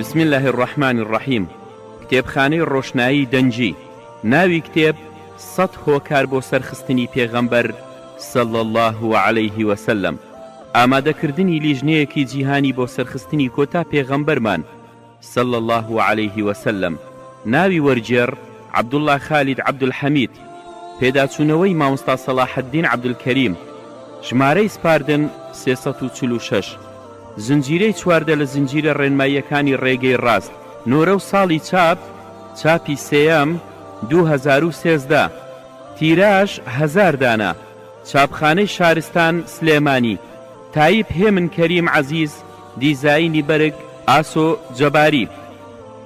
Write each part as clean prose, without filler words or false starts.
بسم الله الرحمن الرحیم. کتێبخانەی ڕۆشنایی دەنجی. ناوی کتێب 100 هۆکار بۆ سەرخستنی پێغەمبەر صلی الله عليه وسلم. ئامادەکردنی لیژنەیەکی جیهانی بۆ سەرخستنی کۆتا پێغەمبەرمان صلی الله عليه وسلم. ناوی وەرجێڕ عەبدوڵڵا خالید عەبدولحەمید. پێداچوونەوەی مامۆستا سەلاحەددین عەبدولکەریم. ژمارەی سپاردن 346. زنجیرەی چواردە لە زنجیرە ڕێنماییەکانی ڕێگەی ڕاست. نۆرە و ساڵی چاپی سێەم 2013. تیراژ 1000 دانە. چاپخانەی شارستان سلێمانی. تایب هێمن کەریم عەزیز. دیزاینی بەرگ ئاسۆ جەباری.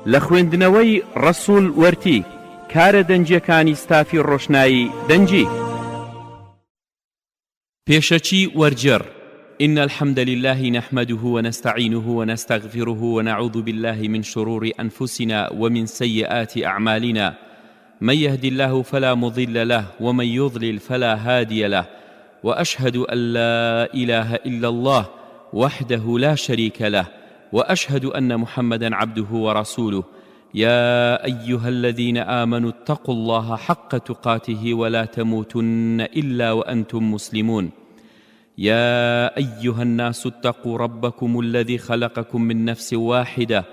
لە خوێندنەوەی ڕەسوول وەرتی. کارە دەنجیەکانی ستافی ڕۆشنایی دەنجی. پێشەچی وەرجێڕ. إن الحمد لله نحمده ونستعينه ونستغفره ونعوذ بالله من شرور أنفسنا ومن سيئات أعمالنا. من يهد الله فلا مضل له ومن يضلل فلا هادي له. وأشهد أن لا إله إلا الله وحده لا شريك له وأشهد أن محمدا عبده ورسوله. يا أيها الذين آمنوا اتقوا الله حق تقاته ولا تموتن إلا وأنتم مسلمون. يا أيها الناس اتقوا ربكم الذي خلقكم من نفس واحدة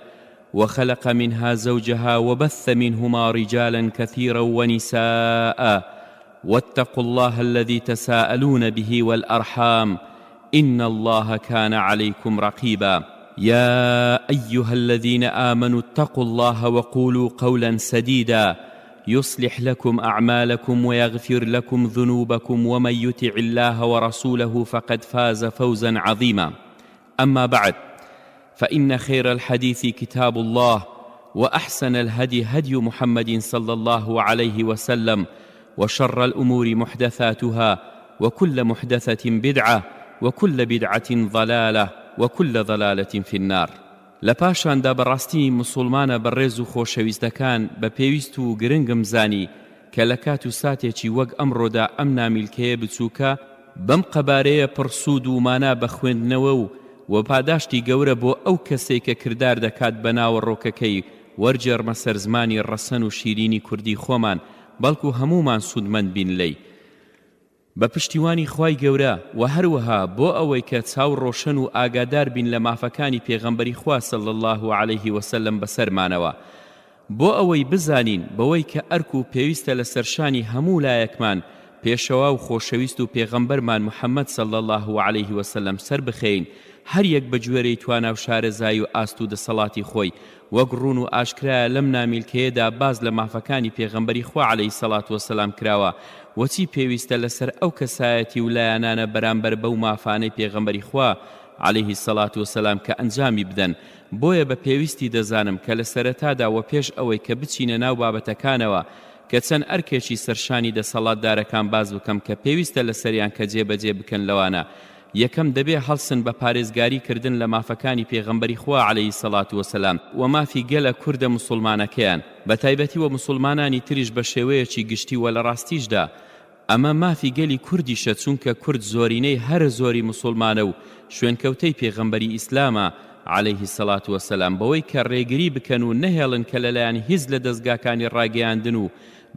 وخلق منها زوجها وبث منهما رجالا كثيرا ونساء واتقوا الله الذي تساءلون به والأرحام إن الله كان عليكم رقيبا. يا أيها الذين آمنوا اتقوا الله وقولوا قولا سديدا يصلح لكم أعمالكم ويغفر لكم ذنوبكم ومن يطع الله ورسوله فقد فاز فوزا عظيما. أما بعد، فإن خير الحديث كتاب الله وأحسن الهدي هدي محمد صلى الله عليه وسلم وشر الأمور محدثاتها وكل محدثة بدعة وكل بدعة ضلالة وكل ضلالة في النار. لپاشاندا بەڕاستی مسلمانە بەڕێز و خۆشەویستەکان بە پێویست و گرنگم زانی کە لە کات و ساتێکی وەک ئەمڕۆدا ئەم نامیلکەیە بچووکە بەم قەبارەیە پڕسوود و مانا بە خوێندنەوە و پاداشتی گەورە بۆ ئەو کەسێک کە کردار دەکات بە ناوەڕۆکەکەی وەرجێڕمە سەر زمانی ڕەسەن و شیرینی کوردی خۆمان، بەڵکو هەمومان سوودمەند بین لێی. بە پشتیوانی خوای گەورە و هەروەها بۆ ئەوەی کە چاو ڕۆشن و ئاگادار بین لە مافەکانی پێغەمبەری خوا صلی الله عليه وسلم بەسەرمانەوە، بۆ ئەوەی بزانین بەوەی کە ئەرک و پێویستە لە سەرشانی هەموو لایەکمان پێشەوا و خۆشەویست و پێغەمبەرمان محەممەد صلی الله عليه وسلم سەر بخەین، هەر یەک بە گوێرەی توانا و شارەزای و ئاست و دەسەڵاتی خۆی. وەک ڕوون و ئاشکرایە لەم نامیلکەیەدا باز لە مافەکانی پێغەمبەری خوا عەلەیهی سەڵات وەسەلام کراوە وەچی پێویستە لەسەر ئەو کەسایەتی و لایەنانە بەرامبەر بەو مافانەی پێغەمبەری خوا عەلەیهی سەڵات وەسەلام کە ئەنجامی بدەن. بۆیە بە پێویستی دەزانم کە لە سەرەتادا و پێش ئەوەی کە بچینە ناو بابەتەکانەوە کە چەند ئەرکێکی سەرشانی دەسەڵاتدارەکان باز بکەم کە پێویستە لە سەریان کە جێبەجێ بکەن لەوانە. یەکەم دەبێ هەڵسن بە پارێزگاریکردن لە مافەکانی پێغەمبەری خوا عەلەیهی سەڵات وەسەلام و مافی گەلە کوردە مسلمانەکەیان، بە تایبەتی و مسلمانانی تریش بە شێوەیەکی گشتی و لە ڕاستیشدا ئەمە مافی گەلی کوردیشە، چونکە کورد زۆرینەی هەر زۆری مسلمانە و شوێنکەوتەی پێغەمبەری ئیسلامە عەلەیهی سەڵات وەسەلام، بەوەی کە ڕێگری بکەن و نەهێڵن کە لەلایەن هیچ لە دەستگاکانی ڕاگەیاندن و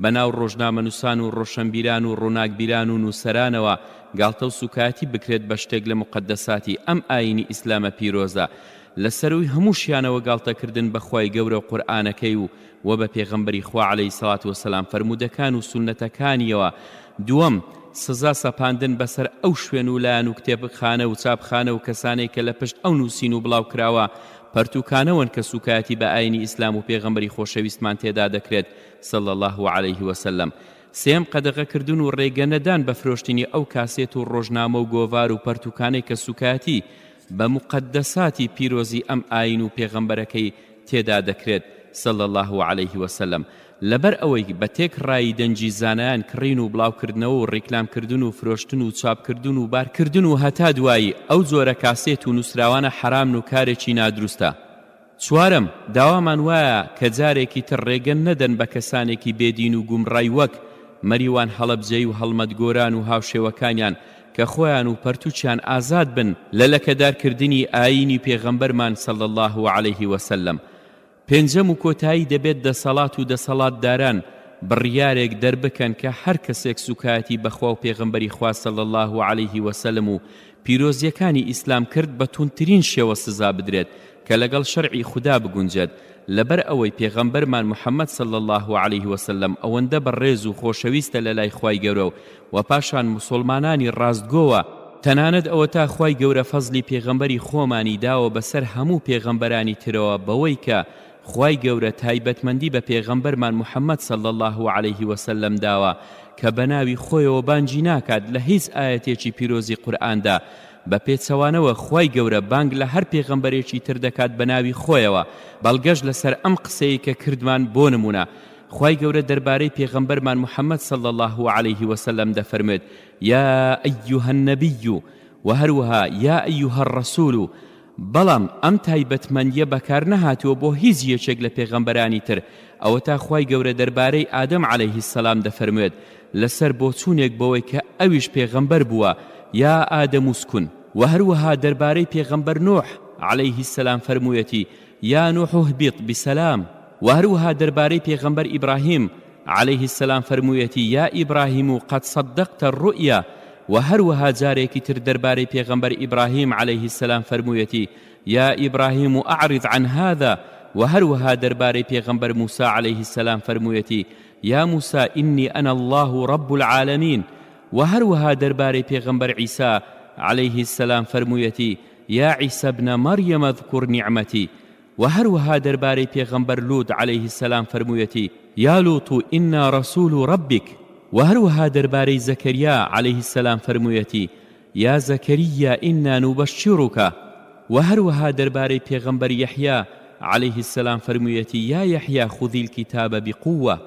بەناو ڕۆژنامەنووسان و ڕۆشنبیران و ڕووناکبیران و نووسەرانەوە گاڵتە و سوکاتی بکرێت بە شتێک لە مقدەساتی ئەم ئاینی ئیسلامە پیرۆزە، لەسەروی هەمووشیانەوە گاڵتەکردن بە خوای گەورە و قورئانەکەی و بە پێغەمبەری خوا عەلەیهی سەڵات وەسەلام فەرمودەکان و سونەتەکانیەوە. دووەم، سزا سەپاندن بەسەر ئەو شوێن و لایەن و کتێبخانە و چاپخانە و کەسانەی کە لە پشت ئەو نووسین و بڵاو کراوە پەرتوکانەوەن کە سوکاتی بە ئاینی ئیسلام و پێغەمبەری خۆشەویستمان تێدا دەکرێت صلی الله عليه وسلم. سێم، قەدەغەکردن و ڕێگەنەدان بە فرۆشتنی ئەو کاسێت و ڕۆژنامە و گۆڤار و پەرتوکانەی کە سوکاتی بە مقدەساتی پیرۆزی ئەم ئاین و پێغەمبەرەکەی تێدا دەکرێت صلی الله عليه وسلم. لەبەر ئەوەی بە تێک ڕایی دەنجی زانایان کڕین و بڵاوکردنەوە و ڕیکلامکردن و فرۆشتن و چاپکردن و بارکردن و هەتا دوایی ئەو جۆرە کاسێت و نووسراوانە حرامن و کارێکی نادروستە. چوارم، داوامان وایە کە جارێکی تر ڕێگەن نەدەن بە کەسانێکی بێدین و گومڕای وەک مەریوان هەڵەبجەی و هەڵمەتگۆران و هاوشێوەکانیان کە خۆیان و پەرتوچیان ئازاد بن لە لەکەدارکردنی ئاینی پێغەمبەرمان صلی الله عليه وسلم. پێنجەم و کۆتایی دەبێت دەسەڵات و دەسەڵاتداران بڕیارێک دەربکەن کە هەر کەسێک سوکایەتی بەخوا و پێغەمبەری خوا صلی الله عليه وسلم و پیرۆزیەکانی ئیسلام کرد بە توندترین شێوە سزا بدرێت کە لەگەڵ شەرعی خوددا بگونجێت لەبەر ئەوەی پێغەمبەرمان محەممەد صلی الله عليه وسلم ئەوەندە بەڕێز و خۆشەویستە لە لای خوای گەورە و پاشان مسلمانانی ڕاستگۆوە تەنانەت ئەوە تا خوای گەورە فەزلی پێغەمبەری خۆمانی داوە بەسەر هەموو پێغەمبەرانی ترەوە بەوەی کە خوای گەورە تایبەتمەندی بە پێغەمبەرمان محەممەد صلی الله عليه وسلم داوە کە بەناوی خۆیەوە بانگی ناکات لە هیچ ئاەتێکی پیرۆزی قورئاندا بە پێچەوانەوە خوای گەورە بانگ لە هەر پێغەمبەرێکی تر دەکات بەناوی خۆیەوە بەڵگەش لەسەر ئەم قسەی کە کردمان بۆ نمونە خوای گەورە دەربارەی پێغەمبەرمان محەممەد صلی الله عليه وسلم دەفەرمێت یا ئەیها النەبی و هەروەها یا ئەیها الرەسول بەڵام ئەم تایبەتمەندیە بەکار نەهاتووە بۆ هیچ یەکێک لە پێغەمبەرانی تر ئەوە تا خوای گەورە دەربارەی ئادەم عەلەیه السەلام دەفەرمێت لەسەر بۆچوونێک بەوەی کە ئەویش پێغەمبەر بووە یا ئادەم اسکن و هەروەها دەربارەی پێغەمبەر نوح عەلەیه السەلام فەرموویەتی یا نوح اهبط بسەلام و هەروەها دەربارەی پێغەمبەر ئیبراهیم عەلەیه السەلام فەرموویەتی یا ئیبراهیم قەد صەدەقتە الرؤیا و هەروەها جارێکی تر دەربارەی پێغەمبەر ئیبراهیم عەلەیه السەلام فەرموویەتی یا ئیبراهیم ئەعرض عن هذا و هەروەها دەربارەی پێغەمبەر موسى عەلەیه السەلام فەرموویەتی یا موسى إني أنا الله رب العالمين و هەروەها دەربارەی پێغەمبەر عیسا عەلەیه السەلام فەرموویەتی یا عیسى ابن مريم اذكر نعمتي و هەروەها دەربارەی پێغەمبەر لوط عەلەیه السەلام فەرموویەتی یا لوط إنا رسول ربك و هەروەها دەربارەی زەکەریا عەلەیه السەلام فەرموویەتی یا زەکەریا إنا نبشرك و هەروەها دەربارەی پێغەمبەر یەحیا عەلەیه السەلام فەرموویەتی یا یەحیا خذ الكتاب بقوة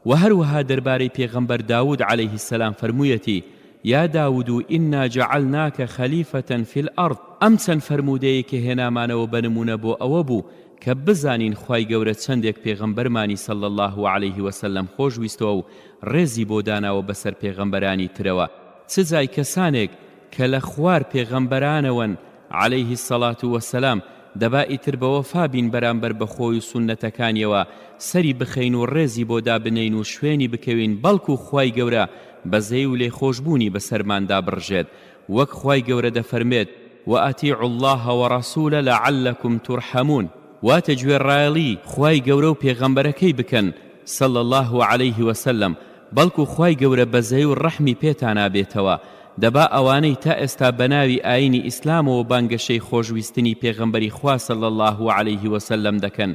و هەروەها دەربارەی پێغەمبەر داود عەلەیه السەلام فەرموویەتی یا داود إنا جعلناك خليفة في الأرض ئەم چەند فەرموودەیە کە هێنامانەوە بنمونە بۆ ئەوە بوو کە بزانین خوای گەورە چەندێک پێغەمبەرمانی صلی الله عليه وسلم خۆشویستەوە و ڕێزی بۆ داناوە بەسەر پێغەمبەرانی ترەوە چ جای کەسانێک کە لە خوار پێغەمبەرانەوەن عەلەیه الصلاة والسلام دەبا ئیتر بەوەفا بین بەرامبەر بەخۆی و سونەتەکانیەوە سەری بخەین و ڕێزی بۆ دابنین و شوێنی بکەوین بەڵکو خوای گەورە بەزەی و لێخۆشبوونی بەسەرماندا بڕژێت وەک خوای گەورە دەفەرمێت وأطيعوا الله ورسوله لعلكم ترحمون واتە گوێڕایەڵی خوای گەورە و پێغەمبەرەکەی بکەن صلی الله عليه وسلم بەڵکو خوای گەورە بەزەی و ڕەحمی پێتان بێتەوە دەبا ئەوانەی تا ئێستا بەناوی ئاینی ئیسلامەوە بانگەشەی خۆشویستنی پێغەمبەری خوا صلی الله عليه وسلم دەکەن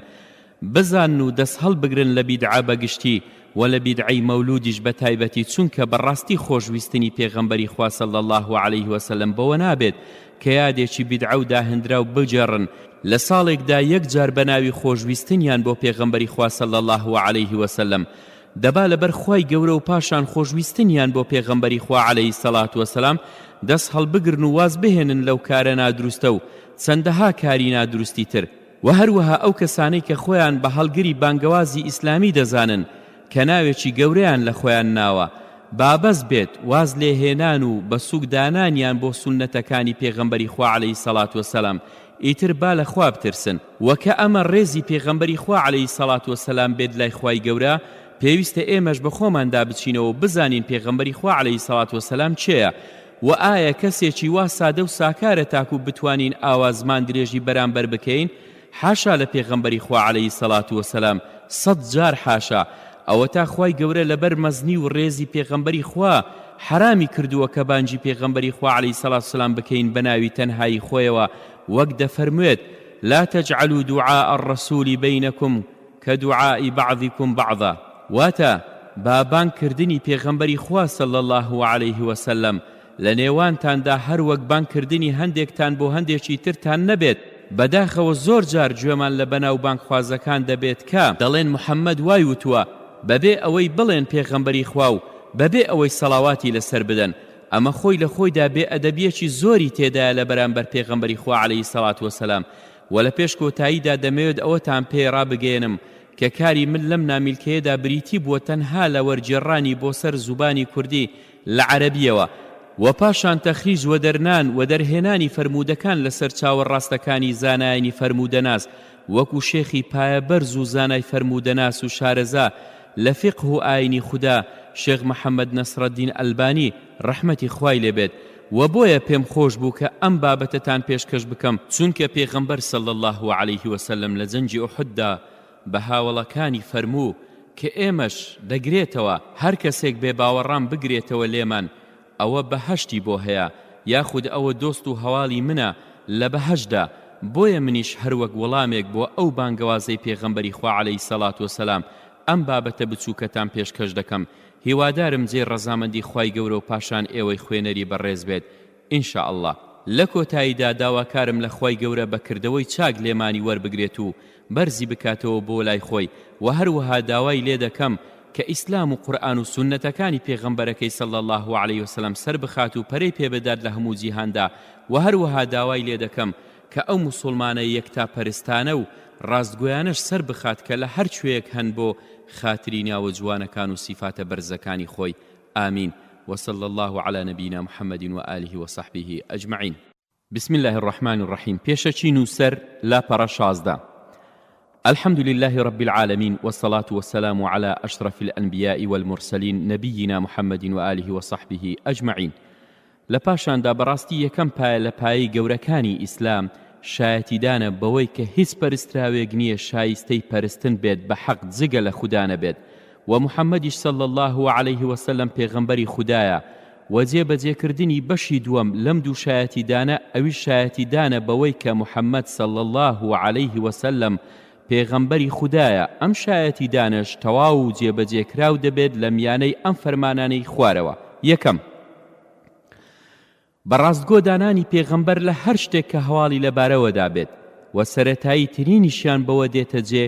بزان و دەست هەڵبگرن لە بیدعا بەگشتی و لە بیدعەی مەولودیش بەتایبەتی چونکە بەڕاستی خۆشویستنی پێغەمبەری خوا صلی الله عليه وسلم بەوە نابێت کە یادێکی بیدعە و داهەندرا و بجێڕن لە ساڵێکدا یەک جار بەناوی خۆشویستنیان بۆ پێغەمبەری خوا صلی الله عليه وسلم دەبا لەبەر خوای گەورە و پاشان خۆشویستنیان بۆ پێغەمبەری خوا عەلەیه الصلاة والسلام دەست هەڵبگرن و واز بهێنن لەو کارە نادروستە و چەندەها کاری نادروستی تر و هەروەها ئەو کەسانەی کە خۆیان بە هەڵگری بانگەوازی ئیسلامی دەزانن کە ناوێکی گەورەیان لە خۆیان ناوە بابەز بێت واز لێهێنان و بە سوگدانانیان بۆ سونەتەکانی پێغەمبەری خوا عەلەیه الصلاة والسلام ئیتر با لە خوا بترسن وەکە ئەمە ڕێزی پێغەمبەری خوا عەلەیه الصلاة والسلام بێت لای خوای گەورە پێویستە ئێمەش بە خۆماندا بچینەوە بزانین پێغەمبەری خوا عەلەیه الصلاة والسلام چێیە و ئایا کەسێکی وا سادە و ساکارە تاکو بتوانین ئاوازمان درێژی بەرامبەر بکەین حاشا لە پێغەمبەری خوا عەلەیه الصلاة والسلام 100 جار حاشا ئەوە تا خوای گەورە لەبەر مەزنی و ڕێزی پێغەمبەری خوا حرامی کردووە کە بانگی پێغەمبەری خوا عەلەیه الصلاة والسلام بکەین بەناوی تەنهایی خۆیەوە وەک دەفەرموێت لا تجعلوا دعاء الرسول بينكم كدعاء بعضكم بعضا واتە بابان کردنی پێغەمبەری خوا صلی الله عليه وسلم لە نێوانتاندا هەر وەک بان کردنی هەندێکتان بۆ هەندێکی ترتان نەبێت بەداخەوە زۆر جار گوێمان لە بەناو بانگخوازەکان دەبێت کە دەڵێن محەممەد وای وتووە بەبێ ئەوەی بڵێن پێغەمبەری خوا و بەبێ ئەوەی سەڵاواتی لەسەر بدەن ئەمە خۆی لە خۆیدا بێ ئەدەبیەکی زۆری تێدایە لە بەرامبەر پێغەمبەری خوا عەلەیه الصلاة والسلام و لە پێش کۆتاییدا دەمەوێت ئەوەتان پێ ڕابگەێنم کە کاری من لەم نامیلکەیەدا بریتی بووە تەنها لە وەرجێڕانی بۆ سەر زوبانی کوردی لە عەرەبیەوە و پاشان تەخریج و دەرنان و دەرهێنانی فەرموودەکان لەسەر چاوەڕاستەکانی زانایانی فەرموودەناس وەکو شێخی پایە بەرز و زانای فەرمودەناس و شارەزا لە فقه و ئاینی خودا شێخ محەممەد نەسڕەدین ئەلبانی ڕەحمەتی خوای لێبێت و بۆیە پێم خۆش بوو کە ئەم بابەتەتان پێشکەش بکەم چونکە پێغەمبەر صلی الله عليه وسلم لە جەنگی ئوحوددا بە هاوڵەکانی فەرموو کە ئێمەش دەگرێتەوە هەر کەسێک بێ باوەڕام بگرێتەوە لێمان ئەوە بەهەشتی بۆ هەیە یاخود ئەوە دۆست و هەواڵی منە لە بەهەشدا بۆیە منیش هەروەک وەڵامێک بۆ ئەو بانگەوازەی پێغەمبەری خوا عەلەیهی سەڵات وسەلام ئەم بابەتە بچووکەتان پێشکەش دەکەم هیوادارم جێ ڕەزامەندی خوای گەورە و پاشان ئێوەی خوێنەری بەڕێز بێت ئینشا ئەڵڵا لە کۆتاییدا داواکارم لە خوای گەورە بەکردەوەی چاک لێمانی وەربگرێت و بەرزی بکاتەوە بۆ لای خۆی و هەروەها داوای لێ دەکەم کە ئیسلام و قورئان و سونەتەکانی پێغەمبەرەکەی صلی الله عليه وسلم سەر بخات و پەرەی پێبدات لە هەموو جیهاندا و هەروەها داوای لێ دەکەم کە ئەو موسڵمانە یەکتا پەرستانە و ڕاستگۆیانش سەر بخات کە لە هەر کوێیەک هەن بۆ خاتری ناوە جوانەکان و سیفاتە بەرزەکانی خۆی آمین وصلى الله على نبينا محمد وآله وصحبه أجمعين بسم الله الرحمن الرحيم بيشتشي نوسر لا برشازدا الحمد لله رب العالمين والصلاة والسلام على أشرف الأنبياء والمرسلين نبينا محمد وآله وصحبه أجمعين لپاشان دا براستي يكم پای لپای گورکانی اسلام شایەتی دانە بەوەی کە هیچ پەرستراوێک نییە شایستەی پەرستن بێت بە حەق جگە لە خودا نەبێت و محەممەدیش صلی الله عليه وسلم پێغەمبەری خودایە و جێبەجێکردنی بەشی دووەم لەم دوو شایەتی دانە ئەوی شایەتی دانە بەوەی کە محەممەد صلی الله عليه وسلم پێغەمبەری خودایە ئەم شایەتی دانش تەواو و جێبەجێکراو دەبێت لە میانەی ئەم فەرمانانەی خوارەوە یەکەم بەڕاستگۆ دانانی پێغەمبەر لە هەر شتێک کە هەواڵی لەبارەوەدا بێت و سەرەتایی ترینیشیان بەوە دێتە جێ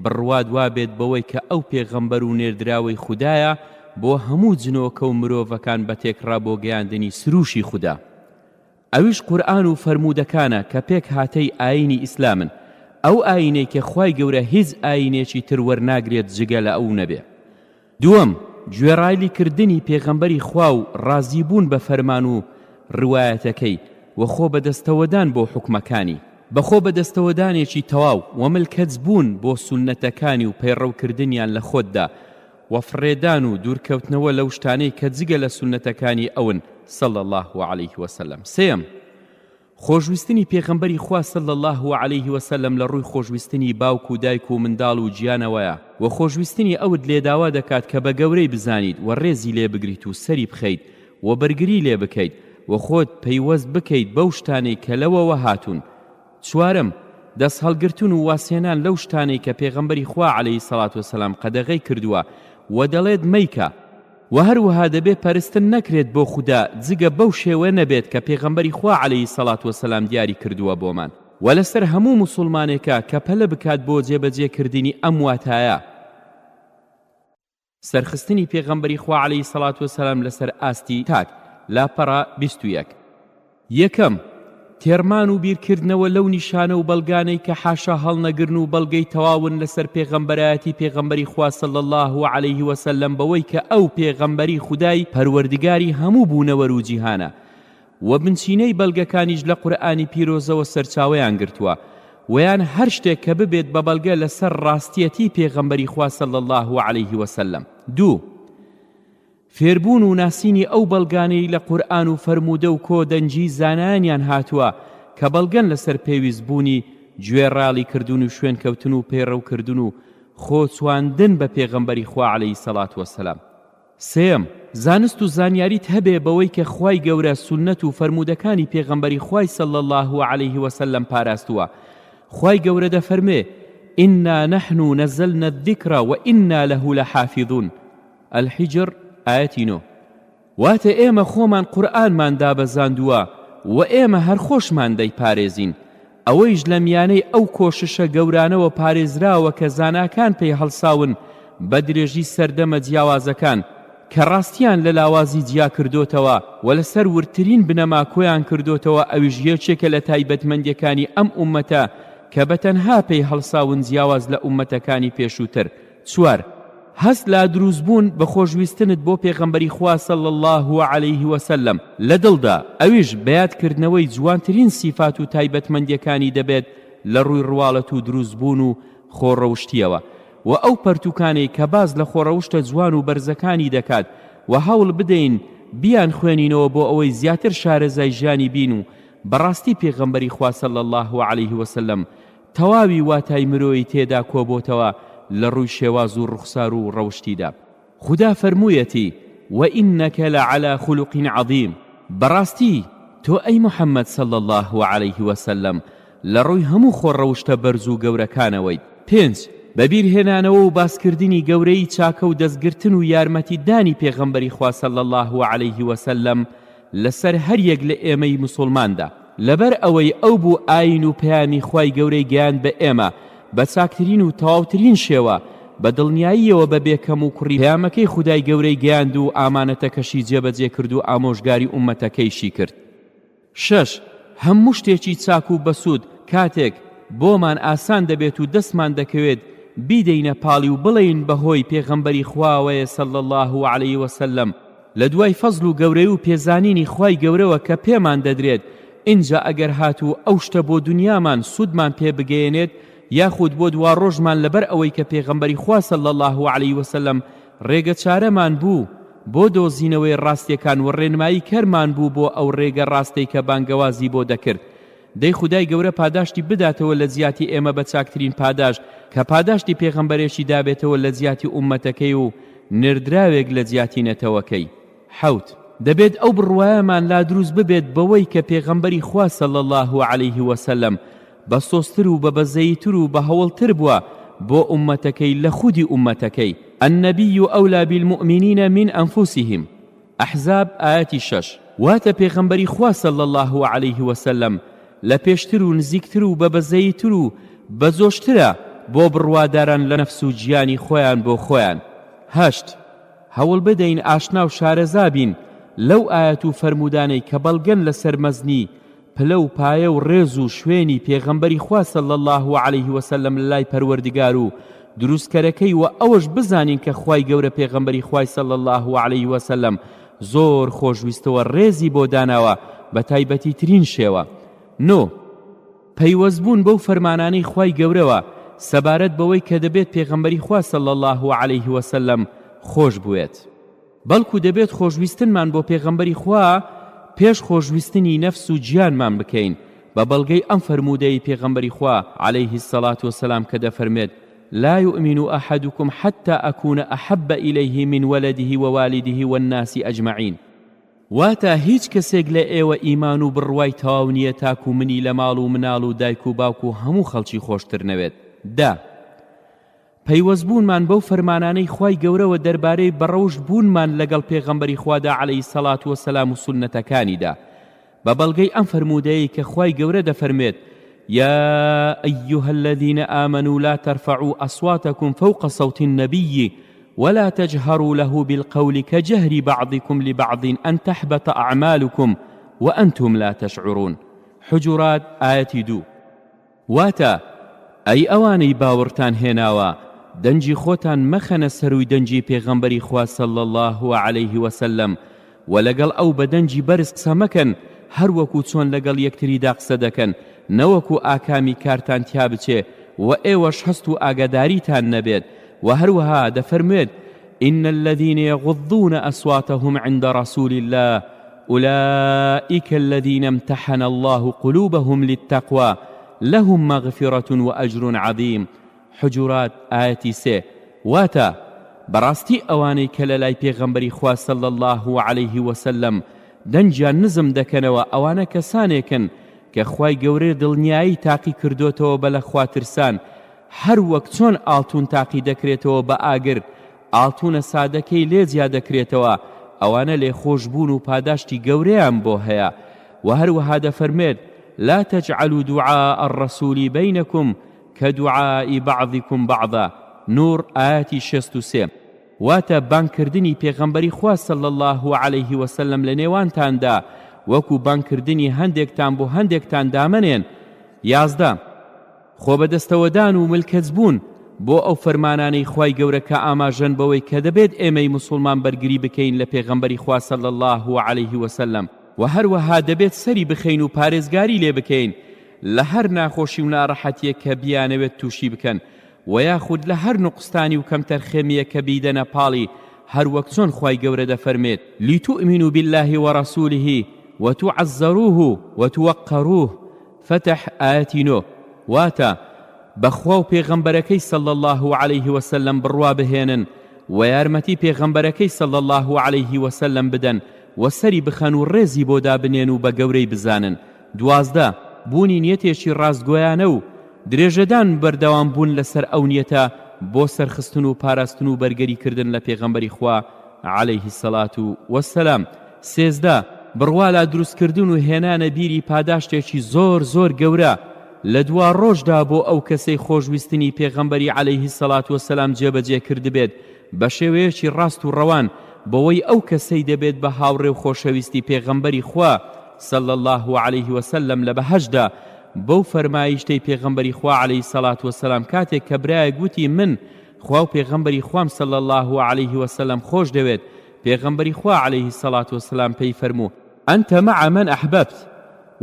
بڕواد وابێت بەوەی کە ئەو پێغەمبەر و نێردراوەی خودایە بۆ هەموو جنۆکە و مرۆڤەکان بە تێکڕا بۆ گەیاندنی سروشی خوددا ئەویش قورئان و فەرمودەکانە کە پێک هاتەی ئاینی ئیسلامن ئەو ئاینەی کە خوای گەورە هیچ ئاینێکی تر وەرناگرێت جگە لە ئەو نەبێ دووەم گوێڕایلیکردنی پێغەمبەری خوا و ڕازیبوون بە فەرمان و ڕوایەتەکەی وەخۆ بەدەستەوەدان بۆ حکومەکانی بەخۆ بەدەستەوەدانێکی تەواو وملکەت بوون بۆ سونەتەکانی و پەیڕەوکردنیان لە خۆتدا وەفڕێدان و دوورکەوتنەوە لەو شتانەی کە جگە لە سونەتەکانی ئەون صلی الله عليه وسلم سێم خۆشویستنی پێغەمبەری خوا صلی الله عليه وسلم لە ڕووی خۆشویستنی باوک و دایک و منداڵ و گیانەوەیە و خۆشویستنی ئەوت لێداوا دەکات کە بە گەورەی بزانیت و ڕێزی لێ بگریت و سەری بخەیت و بەرگری لێ بکەیت و خۆت پەیوەست بکەیت بەو شتانەی کە لەوەوە هاتوون چوارم دەست هەڵگرتون و واسێنان لەو شتانەی کە پێغەمبەری خوا عەلەیهی سەڵات وسەلام قەدەغەی کردووە و دەڵێت مەیکە و هەروەها دەبێت پەرستن نەکرێت بۆ خوددا جگە بەو شێوە نەبێت کە پێغەمبەری خوا عەلەیهی سەڵات وسەلام دیاری کردووە بۆمان و لەسەر هەموو موسڵمانێکە کە پەلە بکات بۆ جێبەجێکردنی ئەم واتایە سەرخستنی پێغەمبەری خوا عەلەیهی سەڵات وسەلام لەسەر ئاستی تاک لاپەڕە 21 یەکەم تێرمان و بیرکردنەوە لەو نیشانە و بەڵگانەی کە حاشا هەڵنەگرن و بەڵگەی تەواون لەسەر پێغەمبەرایەتی پێغەمبەری خوا صلی الله عليه وسلم بەوەی کە ئەو پێغەمبەری خودای پەروەردگاری هەموو بوونەوەر و جیهانە و بنچینەی بەڵگەکانیش لە قورئانی پیرۆزەوە سەرچاوەیان گرتووە ویان هەر شتێک کە ببێت بە بەڵگە لەسەر ڕاستیەتی پێغەمبەری خوا صلی الله عليه وسلم دوو فێربوون و ناسینی ئەو بەڵگانەی لە قورئان و فەرمودە و کۆدەنجی زانایانیان هاتووە کە بەڵگەن لەسەر پێویستبوونی گوێڕاڵیکردن و شوێنکەوتن و پێڕەوکردن و خۆچواندن بە پێغەمبەری خوا عەلەیهی سەڵات وەسەلام سێم زانست و زانیاریت هەبێ بەوەی کە خوای گەورە سونەت و فەرمودەکانی پێغەمبەری خوای صلی الله عليه وسلم پاراستووە خوای گەورە دەفەرمێ ئینا نەحن نەزەلنا الذیکر وئینا لەه لەحافیظون الحجر ئاەتی نۆ واتە ئێمە خۆمان قورئانمان دابەزاندووە و ئێمە هەر خۆشمان دەیپارێزین ئەوەیش لە میانەی ئەو کۆششە گەورانەوە پارێزراوە کە زاناکان پێی هەڵساون بە درێژی سەردەمە جیاوازەکان کە ڕاستیان لە لاوازی جیا کردوتەوە و لەسەر ورترین بنەما کۆیان کردوتەوە ئەویش یەکێکە لە تایبەتمەندیەکانی ئەم ئومەتە کە بەتەنها پێی هەڵساون جیاواز لە ئومەتەکانی پێشووتر چوار هەست لا دروستبوون بە خۆشویستنت بۆ پێغەمبەری خوا صلی الله عليه وسلم لە دڵدا ئەویش بەیادکردنەوەی جوانترین سیفات و تایبەتمەندیەکانی دەبێت لە ڕووی ڕواڵەت و دروستبوون و خۆڕەوشتیەوە و ئەو پەرتوکانەی کە باز لە خۆڕەوشتە جوان و بەرزەکانی دەکات و هەوڵ بدەین بیان خوێنینەوە بۆ ئەوەی زیاتر شارەزای ژیانی بین و بەڕاستی پێغەمبەری خوا صلی الله علیه وسلم تەواوی واتای مرۆیی تێدا کۆبۆتەوە لە ڕووی شێواز و ڕوخسار و ڕەوشتیدا. خدا فەرموویەتی وإنك لعلى خلق عظيم بەڕاستی تۆ ئەی محەممەد صلی الله عليه وسلم لە ڕووی هەموو خۆڕەوشتە بەرز و گەورەکانەوەیت. 5 بەبیرهێنانەوە و باسکردنی گەورەی چاکە و دەستگرتن و یارمەتیدانی پێغەمبەری خوا صلی الله عليه وسلم لەسەر هەر یەک لە ئێمەی مسلماندا لەبەر ئەوەی ئەو بوو ئاین و پەیامی خوای گەورەی گەیاند بە ئێمە بە چاکترین و تەواوترین شێوە بە دڵنیاییەوە بە بێکەم و کوڕی پەیامەکەی خودای گەورەی گەیاند و ئامانەتەکەشی جێبەجێ کرد و ئامۆژگاری ئوممەتەکەیشی کرد. 6 هەموو شتێکی چاک و بەسوود کاتێک بۆمان ئاسان دەبێت و دەستمان دەکەوێت بیدەینە پاڵی و بڵێین بەهۆی پێغەمبەری خواوەیە صلی الله عليه وسلم لە دوای فەزل و گەورەی و پێزانینی خوای گەورەوە کە پێمان دەدرێت اینجا ئەگەر هاتوو ئەو شتە بۆ دنیامان سوودمان پێ بگەێنێت یاخود بۆ دوا ڕۆژمان لەبەر ئەوەی کە پێغەمبەری خوا صلی الله عليه وسلم ڕێگە چارەمان بوو بۆ دۆزینەوەی ڕاستیەکان و ڕێنمایی کەرمان بوو بۆ ئەو ڕێگە ڕاستەی کە بانگەوازی بۆ دەکرد دەی خودای گەورە پاداشتی بداتەوە لە زیاتی ئێمە بە چاکترین پاداش کە پاداشتی پێغەمبەرێکی دابێتەوە لە زیاتی ئوممەتەکەی و نردراوێک لە زیاتی نەتەوەکەی. 7 دەبێت ئەو بڕوایەمان لا دروست ببێت بەوەی کە پێغەمبەری خوا صلی الله عليه وسلم بە سۆستر و بە بەزەیتر و بە هەوڵتر بووە بۆ ئوممەتەکەی لە خودی ئوممەتەکەی. النبي أولى بالمؤمنين من أنفسهم. أحزاب آيات 6 واتە پێغەمبەری خوا صلی الله عليه وسلم لە پێشتر و نزیکتر و بە بەزەیتر و بە زۆشترە بۆ بڕواداران لە نەفس و گیانی خۆیان بۆ خۆیان. 8 هەوڵ بدەین ئاشنا و شارەزا بین لەو ئاەت و فەرمودانەی کە بەڵگەن لەسەر مەزنی پلە و پایە و ڕێز و شوێنی پێغەمبەری خوا صلی الله عليه وسلم لای پەروەردگار و دروستکەرەکەی و ئەوەش بزانین کە خوای گەورە پێغەمبەری خوای صلی الله عليه وسلم زۆر خۆشویستەوە ڕێزی بۆ داناوە بە تایبەتی ترین شێوە. 9 پەیوەستبوون بەو فەرمانانەی خوای گەورەوە سەبارەت بەوەی کە دەبێت پێغەمبەری خوا صلی الله عليه وسلم خۆش بوێت بەڵکو دەبێت خۆشویستنمان بۆ پێغەمبەری خوا پێش خۆشویستنی نەفس و گیانمان بکەین بە بەڵگەی ئەم فەرمودەی پێغەمبەری خوا عليه الصلاة والسلام کە دەفەرمێت لا يؤمن أحدكم حتى أكون أحب إليه من ولده ووالده والناس أجمعين. واتا هیچ کەسێک لە ئێوە ئیمان و بڕوای تەواو نییە تاکو منی لە ماڵ و مناڵ و دایک و باوک و هەموو خەڵکی خۆشتر نەوێت. دا پەیوەستبوونمان بەو فەرمانانەی خوای گەورەوە دەربارەی بەڕەوشت بوونمان لەگەڵ پێغەمبەری خوادا عەلەیهی السەڵات وەسەلام و سونەتەکانیدا بە بەڵگەی ئەم فەرمودەیەی کە خوای گەورە دەفەرمێت يا أيها الذين آمنوا لا ترفعوا أصواتكم فوق صوت النبي ولا تجهروا له بالقول كجهر بعضكم لبعض أن تحبط أعمالكم وأنتم لا تشعرون. حجرات آية 2 واتا أي أواني باورتان هناوا دنجي خوتان مخن سروي دنجي پیغمبري خوا صلى الله عليه وسلم ولقل أو بدنجي برس سمكن هر وكو چون لقل يكتري داق صدكن نوكو آكامي كارتان تيابچه و ايوش هستو آقاداريتان نبيد و هروها دفرميد إن الذين يغضون أصواتهم عند رسول الله أولئك الذين امتحن الله قلوبهم للتقوى لهم مغفرة وأجر عظيم. حجرات آية 3 واتا براستي أواني كلالاي پیغمبري خوا صلى الله عليه وسلم دنجا نزم دكنوا أوانا كسانيكن كخواي گەورەی دڵنیایی تاقی کردوتەوە بە لە خواترسان هەر وەک چۆن ئاڵتون تاقی دەکرێتەوە بە ئاگر ئاڵتونە سادەکەی لێ زیاد دەکرێتەوە ئەوانە لێ خۆشبوون و پاداشتی گەورەیان بۆ هەیە و هەروەها دەفەرمێت لا تجعلوا دعاء الرسول بينكم كدعاء بعضكم بعضا. نور آيات 63 واتە بانکردنی پێغەمبەری خوا صلی الله عليه وسلم لە نێوانتاندا وەکو بانکردنی هەندێکتان بۆ هەندێکتان دامەنێن. 11 خۆ بەدەستەوەدان و ملکەت بوون بۆ ئەو فەرمانانەی خوای گەورە کە ئاماژەن بەوەی کە دەبێت ئێمەی موسڵمان بەرگری بکەین لە پێغەمبەری خوا صلی الله عليه وسلم و هەروەها دەبێت سەری بخەین و پارێزگاری لێ بکەین لە هەر ناخۆشی و ناڕەحەتیە کە بیانەوێت تووشی بکەن و یاخود لە هەر نوقستانی و کەمتەرخێمیە کە بیدەنە پاڵی هەر وەک چۆن خوای گەورە دەفەرمێت لیتؤمنوا بالله ورسوله وتعزروه وتوقروه فتح ئاەتی نۆ واتە بەخوا و پێغەمبەرەکەی صلی الله عليه وسلم بڕوا بهێنن و یارمەتی پێغەمبەرەکەی صلی الله عليه وسلم بدەن و سەری بخەن و ڕێزی بۆ دابنێن و بە گەورەی بزانن. 12 بوونی نیەتێکی ڕاستگۆیانە و درێژەدان بەردەوام بوون لەسەر ئەو نیەتە بۆ سەرخستن و پاراستن و بەرگەریکردن لە پێغەمبەری خوا عليه الصلاة والسلام. 13 بڕوا لە دروستکردن و هێنانە بیری پاداشتێکی زۆر زۆر گەورە لە دوا ڕۆژدا بۆ ئەو کەسەی خۆشویستنی پێغەمبەری عليه الصلاة والسلام جێبەجێ کردبێت بە شێوەیەکی ڕاست و ڕەوان بەوەی ئەو کەسەی دەبێت بە هاوڕێ و خۆشەویستی پێغەمبەری خوا صلى الله عليه وسلم لە بەهەشدا بەو فەرمایشتەی پێغەمبەری خوا عليه الصلاة والسلام کاتێک کە برایە گوتی من خوا و پێغەمبەری خوام صلى الله عليه وسلم خۆش دەوێت پێغەمبەری خوا عليه الصلاة والسلام پێی فەرموو أنت مع من أحببت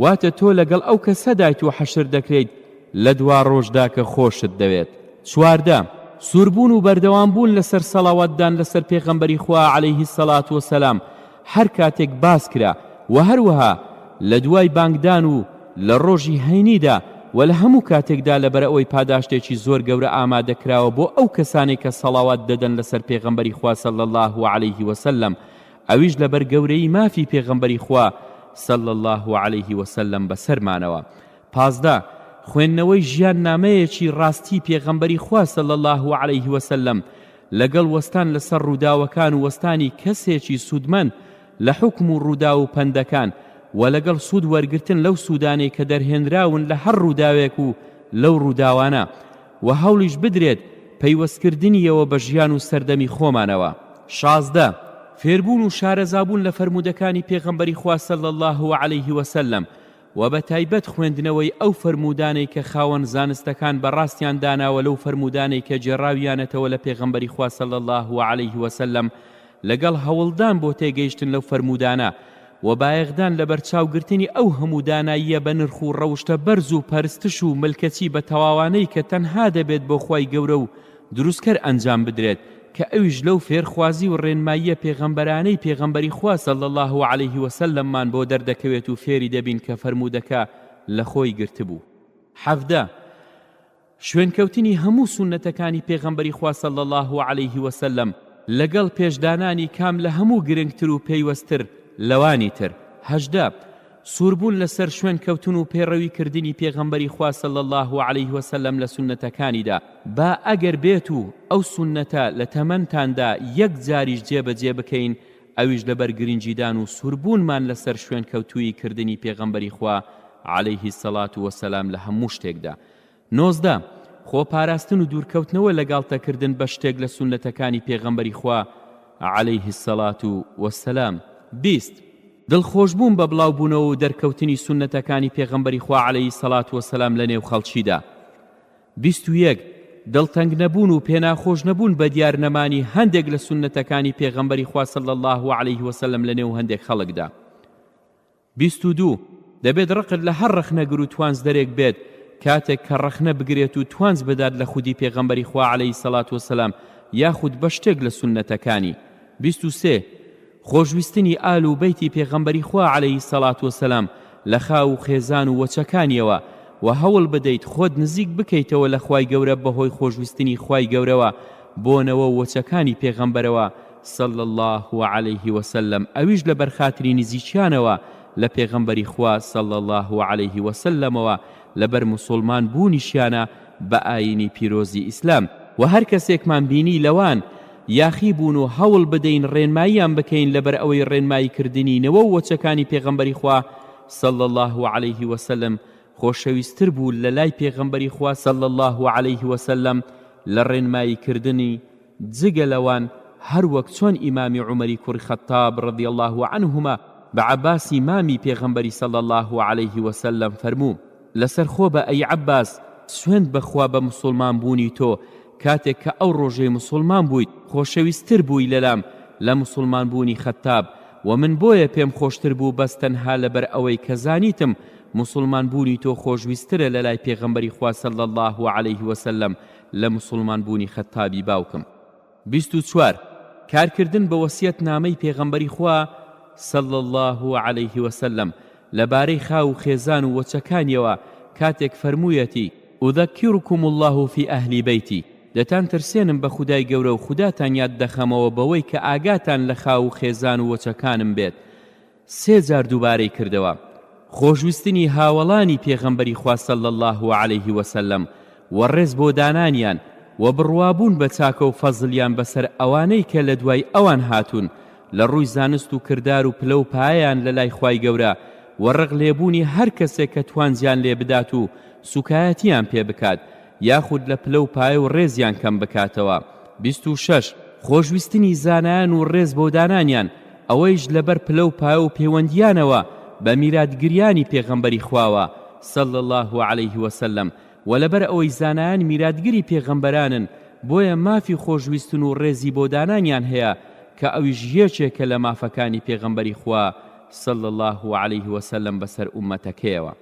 واتە تۆ لەگەڵ ئەو کەسەدایت و حەشر دەکرێت لە دوا ڕۆژدا کە خۆشت دەوێت. 14 سووربوون و بەردەوامبوون لەسەر سەڵاوەتدان لەسەر پێغەمبەری خوا عليه الصلاة والسلام هەر کاتێک باس کرا و هەروەها لە دوای بانگدان و لە ڕۆژی هەینیدا و لە هەموو کاتێکدا لەبەر ئەوەی پاداشتێکی زۆر گەورە ئامادەکراوە بۆ ئەو کەسانێک کە سەڵاوات دەدەن لەسەر پێغەمبەری خوا صلی الله عليه وسلم ئەویش لەبەر گەورەی مافی پێغەمبەری خوا صلی الله عليه وسلم بەسەرمانەوە. 15 خوێندنەوەی ژیان نامەیەکی ڕاستی پێغەمبەری خوا صلی الله عليه وسلم لەگەڵ وەستان لەسەر ڕووداوەکان و وەستانی کەسێکی سوودمەند لە حکم و ڕوودا و پەندەکان و لەگەڵ سوود وەرگرتن لەو سوودانەی کە دەرهێنراون لە هەر ڕووداوێک و لەو ڕووداوانە و هەوڵیش بدرێت پەیوەستکردنیەوە بە ژیان و سەردەمی خۆمانەوە. 16 فێربوون و شارەزابوون لە فەرمودەکانی پێغەمبەری خوا صلی الله عليه وسلم و بە تایبەت خوێندنەوەی ئەو فەرمودانەی کە خاوەن زانستەکان بەڕاستیان داناوە لەو فەرمودانەی کە جێڕاویانەتەوە لە پێغەمبەری خوا صلی الله عليه وسلم لەگەڵ هەوڵدان بۆ تێگەیشتن لەو فەرمودانە و بایەغدان لە بەرچاوگرتنی ئەو هەموو داناییە بە نرخ و ڕەوشتە بەرز و پەرستش و ملکەتی بە تەواوانەی کە تەنها دەبێت بۆ خوای گەورە و دروستکەر ئەنجام بدرێت کە ئەویش لەو فێرخوازی و ڕێنماییە پێغەمبەرانەی پێغەمبەری خوا صلی الله عليه وسلممان بۆ دەردەکەوێت و فێری دەبین کە فەرمودەکە لە خۆی گرتبوو. 17 شوێنکەوتنی هەموو سونەتەکانی پێغەمبەری خوا صلی الله عليه وسلم لەگەڵ پێشدانانی کام لە هەموو گرنگتر و پەیوەستر لەوانی تر. 18 سووربوون لەسەر شوێن کەوتن و پێڕەوی کردنی پێغەمبەری خوا صلی الله عليه وسلم لە سونەتەکانیدا با ئەگەر بێت و ئەو سونەتە لە تەمەنتاندا یەک جاریش جێبەجێ بکەین ئەویش لەبەر گرنگیدان و سووربوونمان لەسەر شوێن کەوتووی کردنی پێغەمبەری خوا عليه الصلاة والسلام لە هەموو شتێکدا. 19 خۆپاراستن و دوورکەوتنەوە لەگاڵتەکردن بە شتێک لە سونەتەکانی پێغەمبەری خوا عليه الصلاة والسلام. 20 دڵخۆشبوون بە بڵاوبوونەوە و دەرکەوتنی سونەتەکانی پێغەمبەری خوا عليه الصلاة والسلام لە نێو خەڵکیدا. 21 دڵتەنگ نەبوون و پێناخۆش نەبوون بە دیارنەمانی هەندێک لە سونەتەکانی پێغەمبەری خوا صلی الله عليه وسلم لە نێو هەندێک خەڵکدا. 22 دەبێت ڕقت لە هەر ڕەخنەگر و توانز دەرێک بێت کاتێک کە ڕەخنە بگرێت و توانز بدات لە خودی پێغەمبەری خوا عليه الصلاة والسلام یاخود بە شتێک لە سونەتەکانی. 23 خۆشویستنی ئال و بەیتی پێغەمبەری خوا عليه الصلاة والسلام لە خاو و خێزان و وەچەکانیەوە و هەوڵ بدەیت خۆت نزیک بکەیتەوە لە خوای گەورە بەهۆی خۆشویستنی خوای گەورەوە بۆنەوە وەچەکانی پێغەمبەرەوە صلی الله عليه وسلم ئەویش لە بەرخاتری نزیکیانەوە لە پێغەمبەری خوا صلی الله عليه وسلمەوە لەبەر موسڵمان بوونیشیانە بە ئاینی پیرۆزی ئیسلام و هەر کەسێکمان بینی لەوان یاخی بوون و هەوڵ بدەین ڕێنماییان بکەین لەبەر ئەوەی ڕێنمایی کردنینەوە و وەچەکانی پێغەمبەری خوا صلی الله عليه وسلم خۆشەویستتر بوو لە لای پێغەمبەری خوا صلی الله عليه وسلم لە ڕێنمایی کردنی جگە لەوان هەر وەک چۆن ئیمامی عومەری کوڕی خەتاب رضی الله عنهما بە عەباسی مامی پێغەمبەری صلی الله عليه وسلم فەرموو لەسەر خۆ بە ئەی عەباس سوێند بەخوا بە موسڵمان بوونی تۆ کاتێک کە ئەو ڕۆژەی موسڵمان بوویت خۆشەویستتر بووی لەلام لە موسڵمان بوونی خەتاب و من بۆیە پێم خۆشتر بوو بەس تەنها لەبەر ئەوەی کە زانیتم مسلمان بوونی تۆ خۆشویسترە لە لای پێغەمبەری خوا صلی الله عليه وسلم لە مسلمان بوونی خەتابی باوکم. 24 کارکردن بە وەسیەت نامەی پێغەمبەری خوا صلی الله عليه وسلم لەبارەی خاو و خێزان و وەچەکانیەوە کاتێک فەرموویەتی ئوذەکیڕکم الله فی ئەهلی بەیتی، دەتان ترسێنم بە خودای گەورە و خوداتان یاد دەخەمەوە بەوەی کە ئاگاتان لە خاو و خێزان و وەچەکانم بێت. 3 جار دووبارەی کردەوە. خۆشویستنی هاوڵانی پێغەمبەری خوا صلی الله عليه وسلم وەڕێز بۆ دانانیان و بڕوابوون بە چاکە و فەزلیان بەسەر ئەوانەی کە لە دوای ئەوان هاتوون لە ڕووی زانست و کردار و پلە و پایان لە لای خوای گەورە و ڕق لێبوونی هەر کەسێک کە توانجیان لێ بدات و سوکایەتیان پێ بکات یاخود لە پلە و پایە و ڕێزیان کەم بکاتەوە. 26 خۆشویستنی زانایان و ڕێز بۆ دانانیان ئەوەیش لەبەر پلە و پایە و پەیوەندیانەوە بە میراتگریانی پێغەمبەری خواوە صلی الله عليه وسلم و لەبەر ئەوەی زانایان میراتگری پێغەمبەرانن بۆیە مافی خۆشویستن و ڕێزی بۆ دانانیان هەیە کە ئەویش یەکێکە لە مافەکانی پێغەمبەری خوا صلی الله عليه وسلم بەسەر ئومەتەکەیەوە.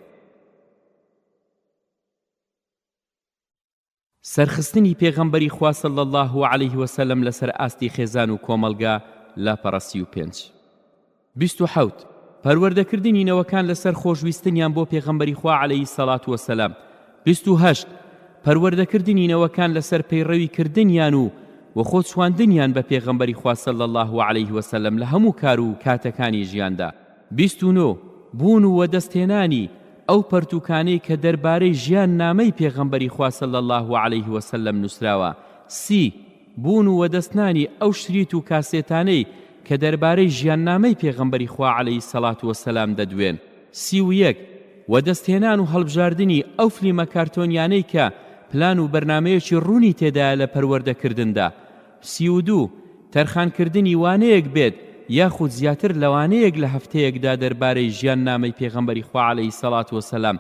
سەرخستنی پێغەمبەری خوا صلی الله عليه وسلم لەسەر ئاستی خێزان و کۆمەلگا لاپەڕە 35. 27 پەروەردەکردنی نەوەکان لەسەر خۆشویستنیان بۆ پێغەمبەری خوا عليه الصلاة والسلام. 28 پەروەردەکردنی نەوەکان لەسەر پەیڕەوی کردنیان و خۆچواندنیان بە پێغەمبەری خوا صلی الله عليه وسلم لە هەموو کار و کاتەکانی ژیاندا. 29 بوون و وەدەستهێنانی ئەو پەرتوکانەی کە دەربارەی ژیان نامەی پێغەمبەری خوا صلی الله عليه وسلم نووسراوە. 30 بوون و وەدەستنانی ئەو شریت و کاسێتانەی کە دەربارەی ژیان نامەی پێغەمبەری خوا عليه الصلاة والسلام دەدوێن. 31 وەدەستهێنان و هەڵبژاردنی ئەو فلیمە کارتۆنیانەی کە پلان و بەرنامەیەکی ڕوونی تێدایە لە پەروەردەکردندا. 32 تەرخانکردنی وانەیەک بێت یاخود زیاتر لەوانەیەک لە هەفتەیەکدا دەربارەی ژیان نامەی پێغەمبەری خوا عليه الصلاة والسلام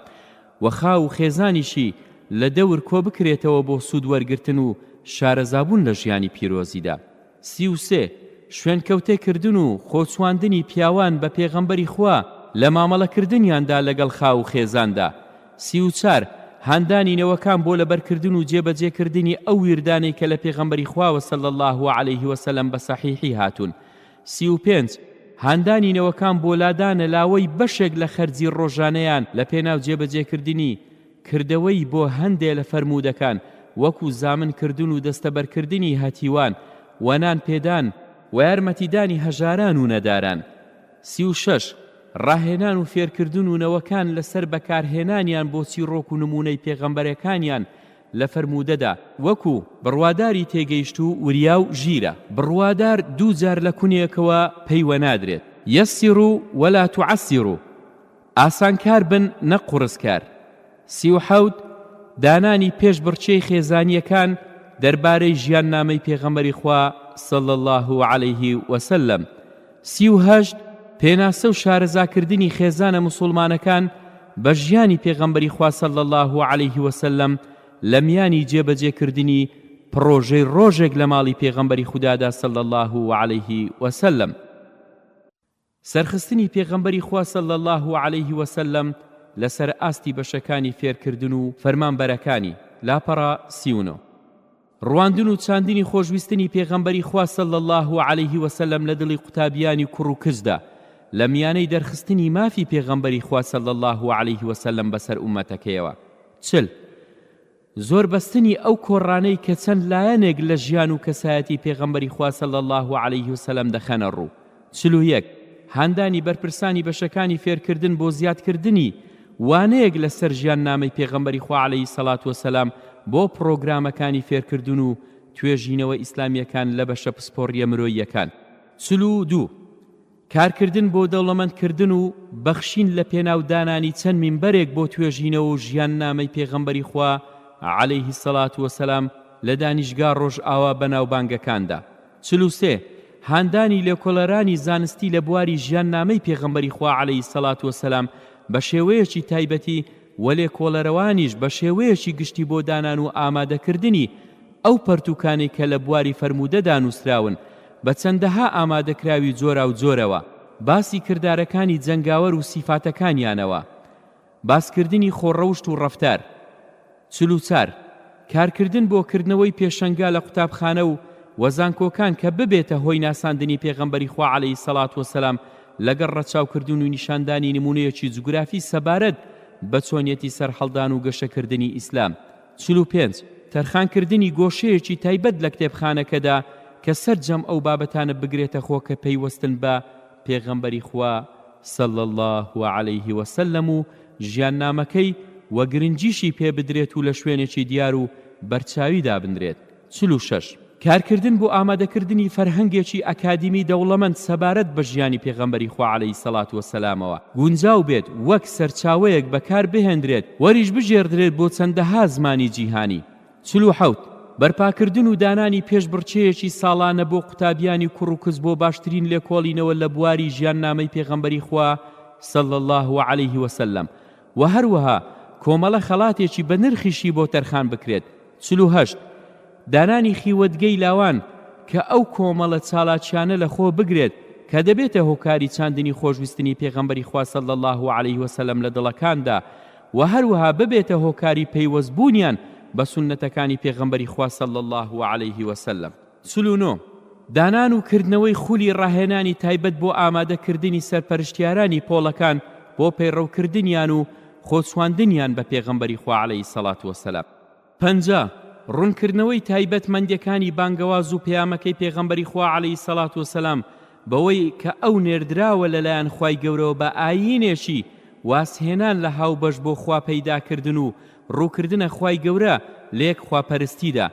و خاو و خێزانیشی لە دەور کۆ بکرێتەوە بۆ سوود وەرگرتن و شارەزابوون لە ژیانی پیرۆزیدا. 33 شوێنکەوتێکردن و خۆچواندنی پیاوان بە پێغەمبەری خوا لە مامەڵەکردنیاندا لەگەڵ خاو و خێزاندا. 34 هاندانی نەوەکان بۆ لەبەرکردن و جێبەجێکردنی ئەو ویردانەی کە لە پێغەمبەری خواوە صلی الله عليه وسلم بە سەحیحی هاتوون. 35 هاندانی نەوەکان بۆ لادانە لاوەی بەشێک لە خەرجی ڕۆژانەیان لە پێناو جێبەجێکردنی کردەوەی بۆ هەندێ لە فەرموودەکان وەکو زامنکردن و دەستەبەرکردنی هەتیوان وەنان پێدان و یارمەتیدانی هەژاران و نەداران. 36 ڕاهێنان و فێرکردن و نەوەکان لەسەر بەکارهێنانیان بۆ چیرۆک و نمونەی پێغەمبەرەکانیان لە فەرموودەدا وەکو بڕواداری تێگەیشت و وریا و ژیرە. بڕوادار 2 جار لە کونیەکەوە پەیوە نادرێت. یەسیڕ وەلا توعەسیڕ ئاسانکار بن نە قوڕسکار. 37 دانانی پێش بڕچەی خێزانیەکان دەربارەی ژیان نامەی پێغەمبەری خوا صلی الله عليه وسلم. 38 پێناسە و شارەزاکردنی خێزانە موسڵمانەکان بە ژیانی پێغەمبەری خوا صلی الله عليه وسلم لە میانی جێبەجێکردنی پرۆژەی ڕۆژێک لە ماڵی پێغەمبەری خودادا صلی الله عليه وسلم. سەرخستنی پێغەمبەری خوا صلی الله عليه وسلم لەسەر ئاستی بەشەکانی فێرکردن و فەرمانبەرەکانی لاپەڕە 39 ڕواندن و چاندنی خۆشویستنی پێغەمبەری خوا صلی الله عليه وسلم لە دڵی قوتابیانی کوڕ و کچدا لە میانەی دەرخستنی مافی پێغەمبەری خوا صلی الله عليه وسلم بەسەر ئومەتەکەیەوە. 40 زۆر بەستنی ئەو کۆڕانەی کە چەند لایەنێک لە ژیان و کەسایەتی پێغەمبەری خوا صلی الله عليه وسلم دەخەنە ڕوو. 41 هاندانی بەرپرسانی بەشەکانی فێرکردن بۆ زیادکردنی وانەیەک لەسەر ژیان نامەی پێغەمبەری خوا عليه الصلاة والسلام بۆ پرۆگرامەکانی فێرکردن و توێژینەوە ئیسلامیەکان لە بەشە پسپۆڕیە مرۆییەکان. 42 کارکردن بۆ دەوڵەمەندکردن و بەخشین لە پێناودانانی چەند مینبەرێک بۆ توێژینەوە و ژیان نامەی پێغەمبەری خوا عليه الصلاة والسلام لە دانیشگا ڕۆژ ئاوا بەناوبانگەکاندا. 43 هاندانی لێکۆڵەرانی زانستی لە بواری ژیان نامەی پێغەمبەری خوا عليه الصلاة والسلام بە شێوەیەکی تایبەتی و لێکۆڵەرەوانیش بە شێوەیەکی گشتی بۆ دانان و ئامادەکردنی ئەو پەرتوکانی کە لە بواری فەرموودەدا نووسراون بە چەندەها ئامادەکراوی جۆرا و جۆرەوە باسی کردارەکانی جەنگاوەر و سیفاتەکانیانەوە باسکردنی خۆڕەوشت و ڕەفتار. 44 کارکردن بۆ کردنەوەی پێشەنگا لە قوتابخانە و وەزانکۆکان کە ببێتە هۆی ناساندنی پێغەمبەری خوا عەلەیهی سەڵات وەسەلام لەگەڵ ڕەچاوکردن و نیشاندانی نمونەیەکی جوگرافی سەبارەت بە چۆنیەتی سەرهەڵدان و گەشەکردنی ئیسلام. 45 تەرخانکردنی گۆشەیەکی تایبەت لە کتێبخانەکەدا کە سەرجەم ئەو بابەتانە بگرێتە خۆ کە پەیوەستن بە پێغەمبەری خوا صلی الله علیه وسلم و ژیاننامەکەی و گرنگیشی پێ بدرێت و لە شوێنێکی دیار و بەرچاویدا بنرێت. 46 کارکردن بۆ ئامادەکردنی فەرهەنگێکی ئەکادیمی دەوڵەمەند سەبارەت بە ژیانی پێغەمبەری خوا عەلەیهی سەڵات وەسەلامەوە گونجاو بێت وەک سەرچاوەیەک بەکار بهێنرێت وەریش بژێردرێت بۆ چەندەها زمانی جیهانی. 47 بەرپاکردن و دانانی پێشبڕچەیەکی ساڵانە بۆ قوتابیانی کوڕ و کز بۆ باشترین لێکۆڵینەوە لە بواری ژیاننامەی پێغەمبەری خوا صلی الله علیه وسلم و هەروەها کۆمەڵە خەڵاتێکی بە نرخیشی بۆ تەرخان بکرێت. 48 دانانی خیوەتگەی لاوان کە ئەو کۆمەڵە چالاکیانە لە خۆ بگرێت کە دەبێتە هۆکاری چاندنی خۆشویستنی پێغەمبەری خوا صلی الله علیه وسلم لە دڵەکاندا و هەروەها ببێتە هۆکاری پەیوەستبوونیان بە سونەتەکانی پێغەمبەری خوا صلی الله علیه وسلم. 49 دانان و کردنەوەی خولی ڕاهێنانی تایبەت بۆ ئامادەکردنی سەرپەرشتیارانی پۆڵەکان بۆ پەیڕەوکردنیان و خۆچواندنیان بە پێغەمبەری خوا عەلەیهی سەڵات وەسەلام. 50 ڕوونکردنەوەی تایبەتمەندیەکانی بانگەواز و پەیامەکەی پێغەمبەری خوا عەلەیهی سەڵات وەسەلام بەوەی کە ئەو نێردراوە لەلایەن خوای گەورەوە بە ئایینێکی واسهێنان لە هاوبەش بۆ خوا پەیداکردن و ڕووکردنە خوای گەورە لێک خواپەرستیدا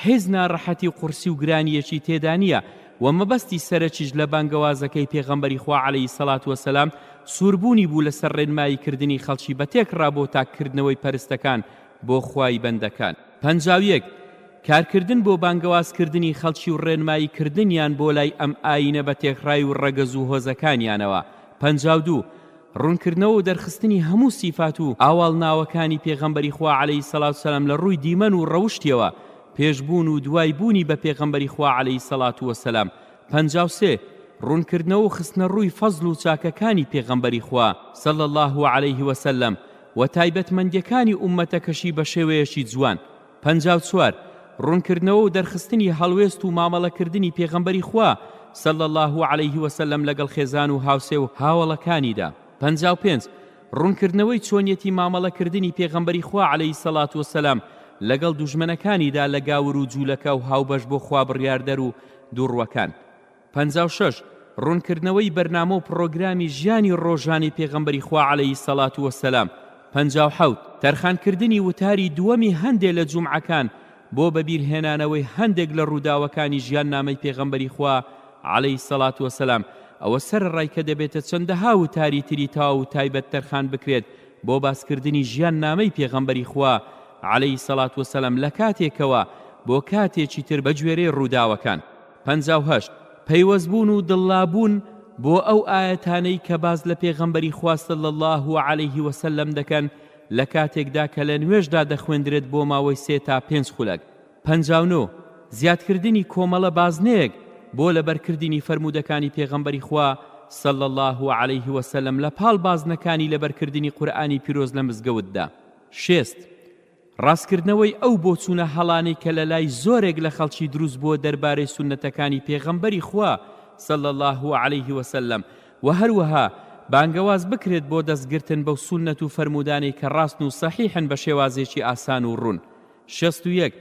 حیز ناڕەحەتی و قورسی و گرانیەکی تێدا نییە و مەبەستی سەرەکیش لە بانگەوازەکەی پێغەمبەری خوا عەلەیهی سەڵات وەسەلام سووربوونی بوو لەسەر ڕێنماییکردنی خەڵکی بەتێکڕا بۆ تاککردنەوەی پەرستەکان بۆ خوای بەندەکان. 51 کارکردن بۆ بانگەوازکردنی خەڵکی و ڕێنماییکردنیان بۆ لای ئەم ئاینە بەتێکڕای و ڕەگەز و هۆزەکانیانەوە. 52 ڕوونکردنەوە و دەرخستنی هەموو سیفات و ئاواڵناوەکانی پێغەمبەری خوا عەلەیهی سەڵات وسەلام لە ڕووی دیمەن و ڕەوشتیەوە پێشبوون و دوایبوونی بە پێغەمبەری خوا عەلەیهی سەڵات وسەلام. 53 ڕوونکردنەوە و خستنە ڕووی فەزڵ و چاکەکانی پێغەمبەری خوا صلی الله علیه وسلم و تایبەتمەندیەکانی ئومەتەکەشی بە شێوەیەکی جوان. 54 ڕوونکردنەوە و دەرخستنی هەڵوێست و مامەڵەکردنی پێغەمبەری خوا صلی الله علیه وسلم لەگەڵ خێزان و هاوسێ و هاوڵەکانیدا. 55 ڕوونکردنەوەی چۆنیەتی مامەڵەکردنی پێغەمبەری خوا عەلەیهی سەڵات وەسەلام لەگەڵ دوژمنەکانیدا لە گاور و جوولەکە و هاوبەش بۆ خوا بڕیاردەر و دووڕوەکان. 56 ڕوونکردنەوەی بەرنامە و پڕۆگرامی ژیانی ڕۆژانی پێغەمبەری خوا عەلەیهی سەڵات وەسەلام. 57 تەرخانکردنی وتاری دووەمی هەندێک لە جومعەکان بۆ بەبیرهێنانەوەی هەندێک لە ڕووداوەکانی ژیاننامەی پێغەمبەری خوا عەلەیهی سەڵات وەسەلام ئەوە سەرڕای کە دەبێتە چەندەها وتاری تری تاو و تایبەت تەرخان بکرێت بۆ باسکردنی ژیاننامەی پێغەمبەری خوا عەلەیهی سەڵات وەسەلام لە کاتێکەوە بۆ کاتێکی تر بە گوێرەی ڕووداوەکان. 58 پەیوەستبوون و دڵلابوون بۆ ئەو ئاەتانەی کە باز لە پێغەمبەری خوا صلی الله علیه وسلم دەکەن لە کاتێکدا کە لە نوێژدا دەخوێندرێت بۆ ماوەی 3 تا 5 خولەک. 59 زیادکردنی کۆمەڵە بازنەیەک بۆ لەبەرکردنی فەرمودەکانی پێغەمبەری خوا صلی الله علیه وسلم لە پاڵ بازنەکانی لەبەرکردنی قورئانی پیرۆز لە مزگەوتدا. 6 ڕاستکردنەوەی ئەو بۆچوونە هەڵانەی کە لە لای زۆرێک لە خەڵکی دروست بووە دەربارەی سونەتەکانی پێغەمبەری خوا صلی الله علیه وسلم و هەروەها بانگەواز بکرێت بۆ دەستگرتن بەو سونەت و فەرمودانەی کە ڕاستن و سەحیحن بە شێوازێکی ئاسان و ڕوون. 61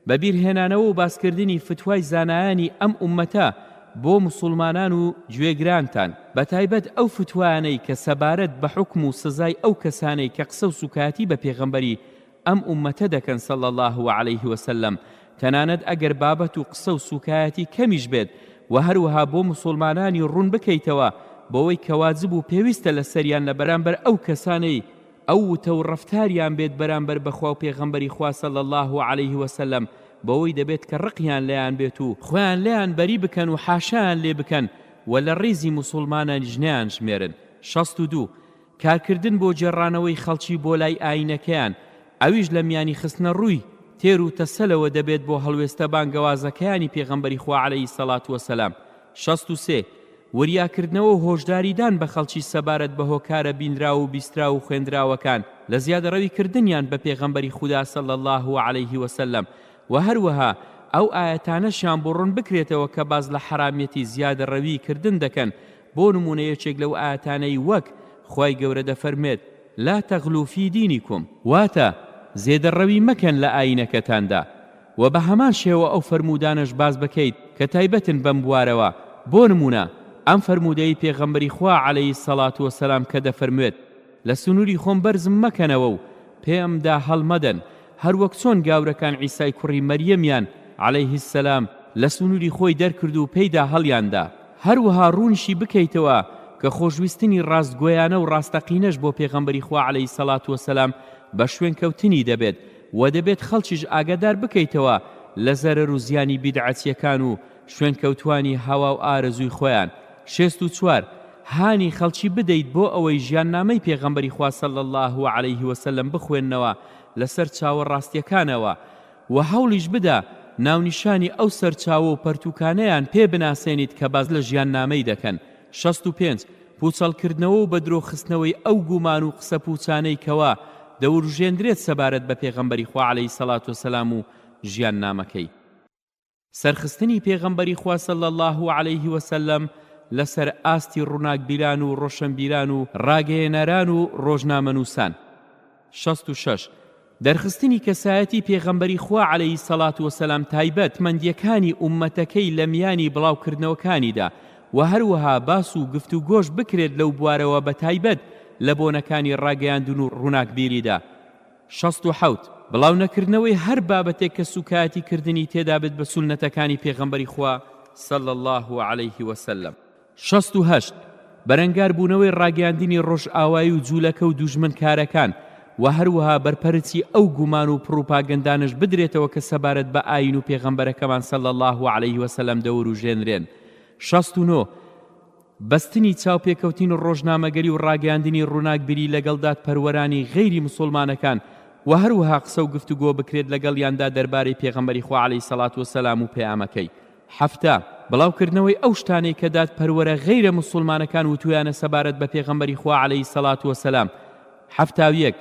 بەبیرهێنانەوە و باسکردنی فتوای زانایانی ئەم ئومەتە بۆ موسڵمانان و گوێگرانتان بەتایبەت ئەو فتوانەی کە سەبارەت بە حکم و سزای ئەو کەسانەی کە قسە و سوکاتی بە پێغەمبەری ئەم ئومەتە دەکەن صلی الله علیه وسلم تەنانەت ئەگەر بابەت و قسە و سوکایەتی کەمیش بێت و هەروەها بۆ موسڵمانانی ڕوون بکەیتەوە بۆەوەی کە واجب و پێویستە لە سەریان لە بەرامبەر ئەو کەسانەی ئەو وتە و ڕەفتاریان بێت بەرامبەر بەخوا و پێغەمبەری خوا صلی الله علیه وسلم بەوەی دەبێت کە ڕقیان لێیان بێت و خۆیان لێیان بەری بکەن و حاشایان لێ بکەن و لە ڕێزی موسڵمانان ژنیان ژمێرن. 62 کارکردن بۆ جێڕانەوەی خەڵکی بۆ لای ئاینەکەیان ئەویش لە میانی خستنە ڕووی تێر و تەسەلەوە دەبێت بۆ هەڵوێستە بانگەوازەکەیانی پێغەمبەری خوا عەلەیهی سەڵات وەسەلام. 63 وریاکردنەوە و هۆشداریدان بە خەڵکی سەبارەت بە هۆکارە بینرا و بیسترا و خوێندراوەکان لە زیادەڕەویکردنیان بە پێغەمبەری خودا صلی الله عليه وسلم و هەروەها ئەو ئاەتانەشیان بۆ ڕوون بکرێتەوە کە باز لە حرامەتی زیادەڕەوی کردن دەکەن بۆ نمونە یەکێک لەو ئاەتانەی وەک خوای گەورە دەفەرمێت لا تغلو في دينكم واتە زێدەڕەوی مەکەن لە ئاینەکەتاندا و بە هەمان شێوە ئەو فەرمودانش باز بکەیت کە تایبەتن بەم بوارەوە بۆ نمونە ئەم فەرمودەی پێغەمبەری خوا عەلەیهی سەڵات وەسەلام کە دەفەرموێت لە سنووری خۆم بەرزم مەکەنەوە و پێمدا هەڵمەدەن هەروەک چۆن گاورەکان عیسای کوڕی مەریەمیان عەلەیهی سەلام لە سنووری خۆی دەرکرد و پێیدا هەڵیاندا هەروەها ڕوونشی بکەیتەوە کە خۆشویستنی ڕاستگۆیانە و ڕاستەقینەش بۆ پێغەمبەری خوا عەلەیهی سەڵات وەسەلام بە شوێن کەوتنی دەبێت و دەبێت خەڵکیش ئاگادار بکەیتەوە لە زەرەر و زیانی بیدعەتیەکان و شوێن کەوتوانی هەوا و ئارەزووی خۆیان 64 هانی خەڵکی بدەیت بۆ ئەوەی ژیاننامەی پێغەمبەری خوا صلی الله عليه وسلم بخوێننەوە لەسەر چاوەڕاستیەکانەوە و هەوڵیش بدە ناونیشانی ئەو سەرچاوە و پەرتوکانەیان پێ بناسێنیت کە باز لە ژیاننامەی دەکەن 65 پوچەڵکردنەوە و بەدرۆخستنەوەی ئەو گومان و قسە پوچانەی کەوا دەوروژێندرێت سەبارەت بە پێغەمبەری خوا عەلەیهی سەڵات وەسەلام و ژیاننامەکەی سەرخستنی پێغەمبەری خوا صلی الله عليه وسلم لەسەر ئاستی ڕووناکبیران و ڕۆشنبیران و ڕاگەیەنەران و ڕۆژنامەنووسان 66 دەرخستنی کەسایەتی پێغەمبەری خوا عەلەیهی سەڵات وەسەلام تایبەت مەندیەکانی ئوممەتەکەی لە میانی بڵاوکردنەوەکانیدا و هەروەها باس و گفتوگۆش بکرێت لەو بوارەوە بە تایبەت لە بۆنەکانی ڕاگەیاندن و ڕووناکبیریدا 67 بڵاو نەکردنەوەی هەر بابەتێک کە سوکایەتی کردنی تێدا بێت بە سونەتەکانی پێغەمبەری خوا صلی الله عليه وسلم 68 بەرەنگار بوونەوەی ڕاگەیاندنی ڕۆژ ئاوایی و جوولەکە و دوژمنکارەکان و هەروەها بەرپەرچی ئەو گومان و پروپاگەندانش بدرێتەوە کە سەبارەت بە ئاین و پێغەمبەرەکەمان صلی الله عليه وسلم دەوروژێنرێن 69 بەستنی چاوپێکەوتین و ڕۆژنامەگەری و ڕاگەیاندنی ڕووناکبیری لەگەڵ دادپەروەرانی غەیری موسڵمانەکان و هەروەها قسە و گفتوگۆ بکرێت لەگەڵیاندا دەربارەی پێغەمبەری خوا عەلەیهی سەڵات وەسەلام و پەیامەکەی 7 بڵاوکردنەوەی ئەو شتانەی کە دادپەروەرە غەیرە موسڵمانەکان وتویانە سەبارەت بە پێغەمبەری خوا عەلەیهی سەڵات وەسەلام 71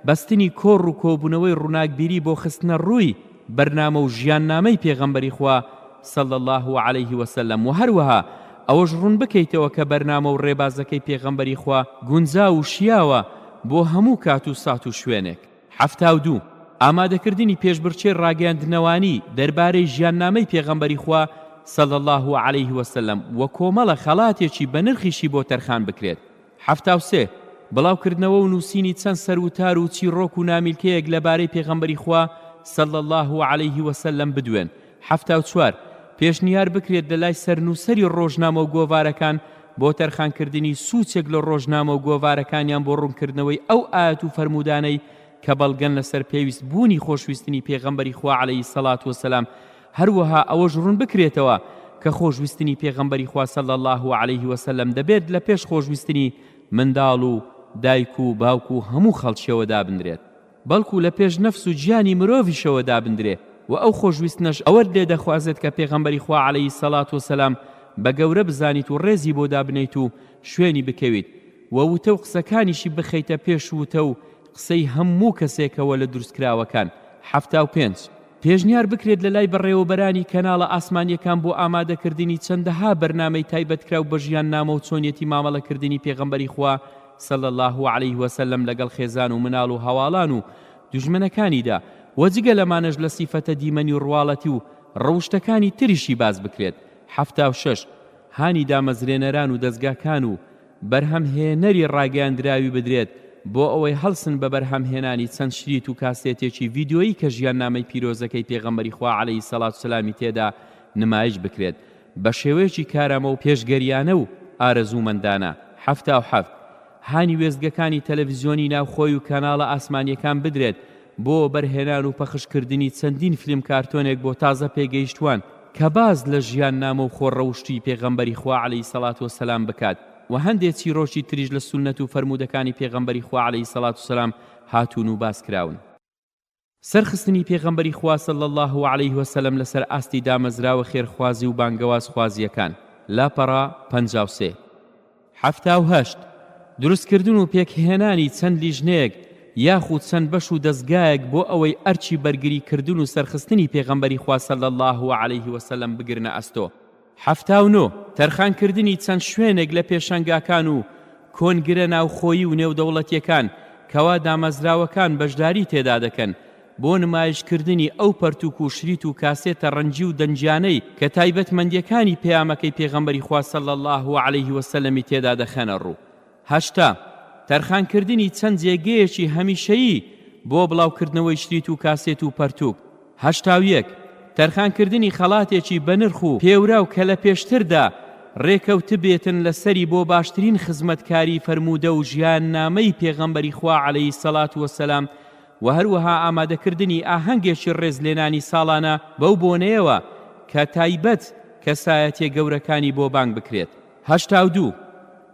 بەستنی کۆڕ و کۆبوونەوەی ڕووناکبیری بۆ خستنە ڕووی بەرنامە و ژیاننامەی پێغەمبەری خوا صلی الله عليه وسلم و هەروەها ئەوەش ڕوون بکەیتەوە کە بەرنامە و ڕێبازەکەی پێغەمبەری خوا گونجا و شیاوە بۆ هەموو کات و سات و شوێنێک 72 ئامادەکردنی پێشبڕکێی ڕاگەیاندنەوانی دەربارەی ژیاننامەی پێغەمبەری خوا صلی الله عليه وسلم و کۆمەڵە خەڵاتێکی بە نرخیشی بۆ تەرخان بکرێت 73 بڵاوکردنەوە و نووسینی چەند سەروتار و چیرۆک و نامیلکەیەک لەبارەی پێغەمبەری خوا صلی الله عليه وسلم بدوێن 74 پێشنیار بکرێت لەلای سەرنووسەری ڕۆژنامە و گۆڤارەکان بۆ تەرخانکردنی سوچێک لە ڕۆژنامە و گۆڤارەکانیان بۆ ڕوونکردنەوەی ئەو ئاەت و فەرمودانەی کە بەڵگەن لەسەر پێویست بوونی خۆشویستنی پێغەمبەری خوا عەلەیهی سەڵات وەسەلام هەروەها ئەوەش ڕوون بکرێتەوە کە خۆشویستنی پێغەمبەری خوا صلی الله عليه وسلم دەبێت لە پێش خۆشویستنی منداڵ و دایک و باوک و هەموو خەڵکیەوە دابنرێت بەڵکو لە پێش نەفس و گیانی مرۆڤیشەوە دابنرێت و ئەو خۆشویستنەش ئەوەت لێ دەخوازێت کە پێغەمبەری خوا عەلەیهی سەڵات وەسەلام بە گەورە بزانیت و ڕێزی بۆ دابنیت و شوێنی بکەویت و وتە و قسەکانیشی بخەیتە پێش وتە و قسەی هەموو کەسێکەوە لە دروستکراوەکان 75 پێشنیار بکرێت لە لای بەڕێوەبەرانی کەناڵە ئاسمانیەکان بۆ ئامادەکردنی چەندەها بەرنامەی تایبەتکراو بە ژیاننامە و چۆنیەتی مامەڵەکردنی پێغەمبەری خوا صلی الله عليه وسلم لەگەڵ خێزان و مناڵ و هەواڵان و دوژمنەکانیدا وەجگە لەمانەش لە سیفەتە دیمەنی و ڕواڵەتی و ڕەوشتەکانی تریشی باز بکرێت 76 هانی دامەزرێنەران و دەستگاکان و بەرهەمهێنەری ڕاگەیاندراوی بدرێت بۆ ئەوەی هەڵسن بە بەرهەمهێنانی چەند شریت و کاسێتێکی ڤیدیۆیی کە ژیاننامەی پیرۆزەکەی پێغەمبەری خوا عەلەیهی سەڵات وسەلامی تێدا نمایش بکرێت بە شێوەیەکی کارامە و پێشگەریانە و ئارەزومەندانە 77 هانی وێستگەکانی تەلەڤیزیۆنی ناوخۆی و کەناڵە ئاسمانیەکان بدرێت بۆ بەرهێنان و پەخشکردنی چەندین فیلم کارتۆنێک بۆ تازە پێگەیشتوان کە باز لە ژیاننامە و خۆڕەوشتی پێغەمبەری خوا عەلەیهی سەڵات وسەلام بکات و هەندێک چیرۆکی تریش لە سونەت و فەرمودەکانی پێغەمبەری خوا عەلەیهی سەڵات وسەلام هاتوون و باس کراون سەرخستنی پێغەمبەری خوا صلی الله عليه وسلم لەسەر ئاستی دامەزراوە خێرخوازی و بانگەواز خوازیەکان لاپەڕە 53. 78. دروستکردن و پێکهێنانی چەند لیژنەیەک یاخود چەند بەش و دەستگایەک بۆ ئەوەی ئەرچی بەرگریکردن و سەرخستنی پێغەمبەری خوا صلی الله علیه وسلم بگرنە ئەستۆ. 79. تەرخانکردنی چەند شوێنێک لە پێشەنگاکان و کۆنگرە ناوخۆیی و نێودەوڵەتیەکان کەوا دامەزراوەکان بەشداری تێدا دەکەن بۆ نمایشکردنی ئەو پەرتوک و شریت و کاسێتە ڕەنجی و دەنجانەی کە تایبەتمەندیەکانی پەیامەکەی پێغەمبەری خوا صلی الله علیه وسلمی تێدا دەخەنە ڕوو. 80. تەرخانکردنی چەند جێگەیەکی هەمیشەیی بۆ بڵاوکردنەوەی شریت و کاسێت و پەرتوک. 81. تەرخانکردنی خەڵاتێکی بەنرخ و پێورا و کە لە پێشتردا ڕێکەوت بێتن لەسەری بۆ باشترین خزمەتکاری فەرموودە و ژیان نامەی پێغەمبەری خوا عەلەیهی سەڵات وەسەلام و هەروەها ئامادەکردنی ئاهەنگێکی ڕێزلێنانی ساڵانە بەو بۆنەیەوە کە تایبەت کەسایەتیە گەورەکانی بۆ بانگ بکرێت. 82.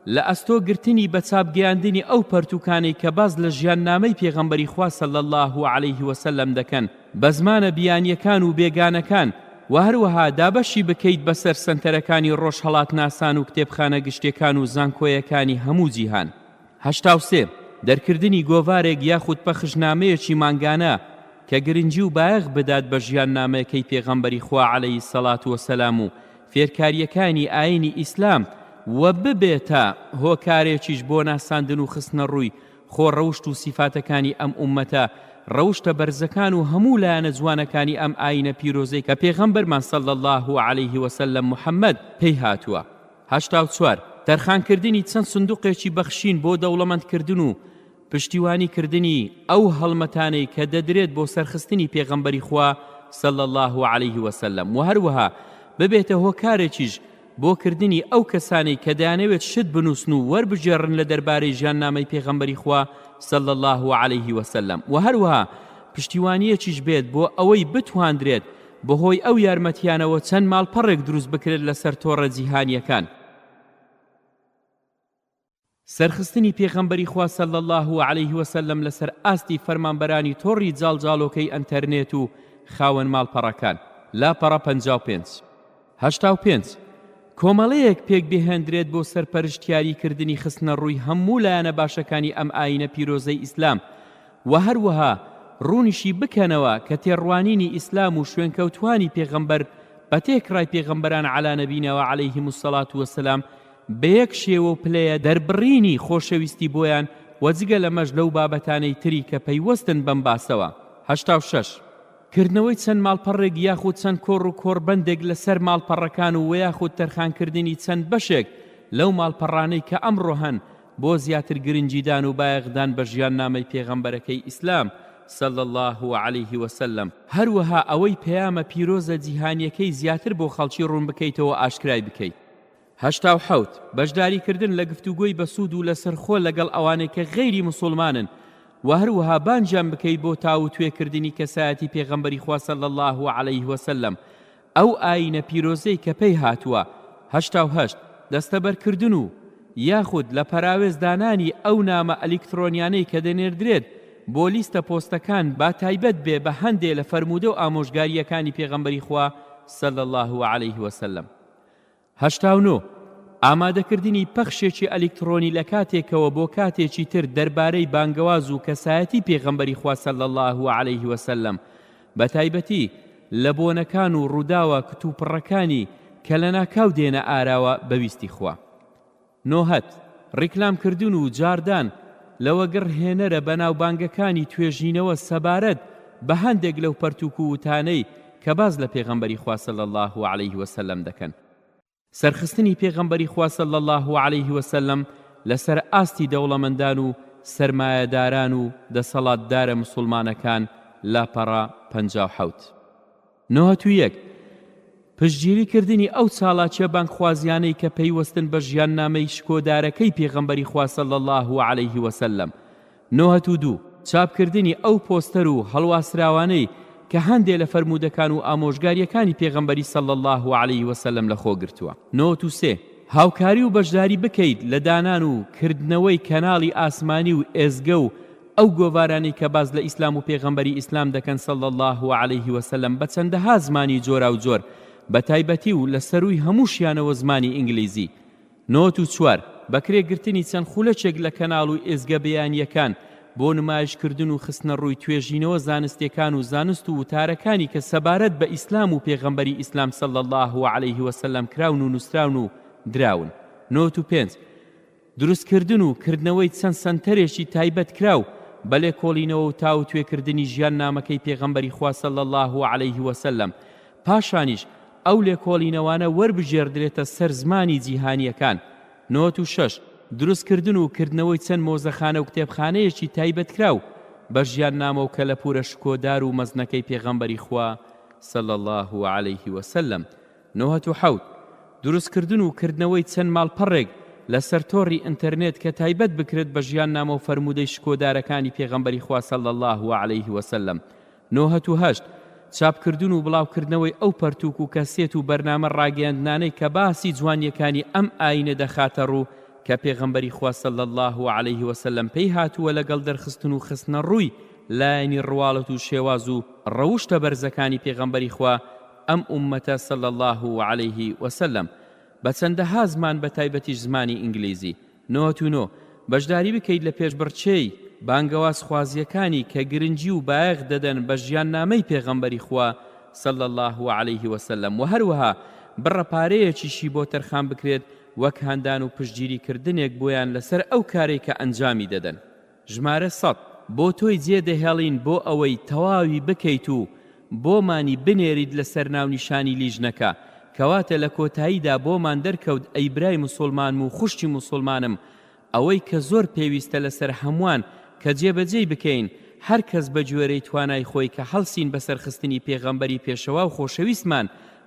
لە ئەستۆ گرتنی بە چاپگەیاندنی ئەو پەرتوکانەی کە باز لە ژیان نامەی پێغەمبەری خوا صلی الله علیه وسلم دەکەن بە زمانە بیانیەکان و بێگانەکان و هەروەها دابەشی بکەیت بەسەر سەنتەرەکانی ڕۆژهەڵات ناسان و کتێبخانە گشتیەکان و زانکۆیەکانی هەموو جیهان. 83. دەرکردنی گۆڤارێک یاخود پەخشنامەیەکی مانگانە کە گرنگی و بایەغ بدات بە ژیان نامەکەی پێغەمبەری خوا عەلەیهی سەڵات وەسەلام و فێرکاریەکانی ئاینی ئیسلام و ببێتە هۆکارێکیش بۆ ناساندن و خستنە ڕووی خۆڕەوشت و سیفاتەکانی ئەم ئومەتە ڕەوشتە بەرزەکان و هەموو لایەنە جوانەکانی ئەم ئاینە پیرۆزەی کە پێغەمبەرمان صلی الله علیه وسلم محەممەد پێی هاتووە. 84. تەرخانکردنی چەند سندوقێکی بەخشین بۆ دەوڵەمەندکردن و پشتیوانیکردنی ئەو هەڵمەتانەی کە دەدرێت بۆ سەرخستنی پێغەمبەری خوا صلی الله علیه وسلم و هەروەها ببێتە هۆکارێکیش بۆ کردنی ئەو کەسانی کە دەیانەوێت شت بنووسن و وەربژێڕن لە دەربارەی ژیاننامەی پێغەمبەری خوا صلی الله علیه وسلم و هەروەها پشتیوانیەکیش بێت بۆ ئەوەی بتواندرێت بەهۆی ئەو یارمەتیانەوە چەند ماڵپەڕێک دروست بکرێت لەسەر تۆڕە جیهانیەکان. سەرخستنی پێغەمبەری خوا صلی الله علیه وسلم لەسەر ئاستی فەرمانبەرانی تۆڕی جاڵجاڵۆکەی ئەنتەرنێت و خاوەن ماڵپەڕەکان. لاپەڕە 55. 85. کۆمەڵەیەک پێک بهێندرێت بۆ سەرپەرشتیاریکردنی خستنە ڕووی هەموو لایەنە باشەکانی ئەم ئاینە پیرۆزەی ئیسلام و هەروەها ڕوونیشی بکەنەوە کە تێڕوانینی ئیسلام و شوێنکەوتوانی پێغەمبەر بە تێکڕای پێغەمبەران عەلا نەبینەوە عەلەیهیم السەڵات وەسەلام بە یەک شێوە و پلەیە دەربڕینی خۆشەویستی بۆیان و جگە لەمەش لەو بابەتانەی تری کە پەیوەستن بەم باسەوە. 86. کردنەوەی چەند ماڵپەڕێک یاخود چەند کۆڕ و کۆڕبەندێک لەسەر ماڵپەڕەکان و یاخود تەرخانکردنی چەند بەشێک لەو ماڵپەڕانەی کە ئەمڕۆ هەن بۆ زیاتر گرنگیدان و بایەغدان بە ژیان نامەی پێغەمبەرەکەی ئیسلام صلی الله علیه وسلم هەروەها ئەوەی پەیامە پیرۆزە جیهانیەکەی زیاتر بۆ خەڵکی ڕوون بکەیتەوە ئاشکرای بکەیت. 87. بەشداریکردن لە گفتوگۆی بەسوود و لەسەرخۆ لەگەڵ ئەوانەی کە غەیری موسڵمانن و هەروەها بانجام بکەیت بۆ تاو توێکردنی کەسایەتی پێغەمبەری خوا صلی الله علیه وسلم ئەو ئاینە پیرۆزەی کە پێی هاتووە. 88. دەستەبەرکردن و یاخود لە پەراوێزدانانی ئەو نامە ئەلیکترۆنیانەی کە دەنێردرێت بۆ لیستە پۆستەکان با تایبەت بێ بە هەندێ لە فەرموودە و ئامۆژگاریەکانی پێغەمبەری خوا صلی الله علیه وسلم. 89. ئامادەکردنی پەخشێکی ئەلیکترۆنی لە کاتێکەوە بۆ کاتێکی تر دەربارەی بانگەواز و کەسایەتی پێغەمبەری خوا صلی الله علیه وسلم بە تایبەتی لە بۆنەکان و ڕووداوە کتوپڕەکانی کە لە ناکاو دێنە ئاراوە بەویستی خوا. 90. ڕیکلامکردن و جاردان لەوە گەڕهێنەرە بەناو بانگەکانی توێژینەوە سەبارەت بە هەندێک لەو پەرتوک و وتانەی کە باز لە پێغەمبەری خوا صلی الله علیه وسلم دەکەن. سەرخستنی پێغەمبەری خوا صلی الله علیه وسلم لەسەر ئاستی دەوڵەمەندان و سەرمایەداران و دەسەڵاتدارە موسڵمانەکان لاپەڕە 57. 91. پشتگیریکردنی ئەو چاڵاکیە بانکخوازیانەی کە پەیوەستن بە ژیان نامەی شکۆدارەکەی پێغەمبەری خوا صلی الله علیه وسلم. 92. چاپکردنی ئەو پۆستەر و هەڵواسراوانەی کە هەندێ لە فەرموودەکان و ئامۆژگاریەکانی پێغەمبەری صلی الله علیه وسلم لەخۆ گرتووە. 93. هاوکاری و بەشداری بکەیت لە دانان و کردنەوەی کەناڵی ئاسمانی و ئێزگە و ئەو گۆڤارانەی کە باز لە ئیسلام و پێغەمبەری ئیسلام دەکەن صلی الله علیه وسلم بە چەندەها زمانی جۆرا و جۆر بە تایبەتی و لە سەرووی هەمووشیانەوە زمانی ئینگلیزی. 94 بەکرێگرتنی چەند خولەچێک لە کەناڵ و ئێزگە بەیانیەکان بۆ نمایشکردن و خستنە ڕووی توێژینەوە زانستیەکان و زانست و وتارەکانی کە سەبارەت بە ئیسلام و پێغەمبەری ئیسلام صلی الله علیه وسلم کراون و نووسراون و دراون. 95 دروستکردن و کردنەوەی چەند سەنتەرێکی تایبەت کراو بە لێکۆڵینەوە و تاو توێکردنی ژیان نامەکەی پێغەمبەری خوا صلی الله علیه وسلم. پاشانیش ئەو لێکۆڵینەوانە وەربژێردرێتە سەر زمانی جیهانیەکان. 96 دروستکردن و کردنەوەی چەند مۆزەخانە و کتێبخانەیەکی تایبەت کراو بە ژیان نامە و کە لە پورە شکۆدار و مەزنەکەی پێغەمبەری خوا صلی الله علیه وسلم. 97 دروستکردن و کردنەوەی چەند ماڵپەڕێک لەسەر تۆڕی ئینتەرنێت کە تایبەت بکرێت بە ژیان نامە و فەرموودەی شکۆدارەکانی پێغەمبەری خوا صلی الله علیه وسلم. 98 چاپکردن و بڵاوکردنەوەی ئەو پەرتووک و کەسێت و بەرنامە ڕاگەیاندنانەی کە باسی جوانیەکانی ئەم ئاینە دەخاتە ڕوو کە پێغەمبەری خوا صلی الله علیه وسلم پێی هاتووە لەگەڵ دەرخستن و خستنە ڕووی لایەنی ڕواڵەت و شێواز و ڕەوشتە بەرزەکانی پێغەمبەری خوا ئەم ئوممەتە صلی الله علیه وسلم بە چەندەها زمان بە تایبەتیش زمانی ئینگلیزی. 99 بەشداری بکەیت لە پێشبڕچێی بانگەواز خوازیەکانی کە گرنگی و بایەغ دەدەن بە ژیان نامەی پێغەمبەری خوا صلی الله علیه وسلم و هەروەها بڕەپارەیەکیشی بۆ تەرخان بکرێت وەک هەندان و پشتگیریکردنێک بۆیان لەسەر ئەو کارێک کە ئەنجامی دەدەن. ژمارە 100 بۆ تۆی جێدەهێڵین بۆ ئەوەی تەواوی بکەیت و بۆمانی بنێریت لەسەر ناونیشانی لیژنەکە کەواتە لە کۆتاییدا بۆمان دەرکەوت ئەی برای موسڵمانم و خوشتی موسڵمانم ئەوەی کە زۆر پێویستە لەسەر هەمووان کە جێبەجێی بکەین هەر کەس بە گوێرەی توانای خۆی کە هەڵسین بەسەر خستنی پێغەمبەری پێشەوا و خۆشەویستمان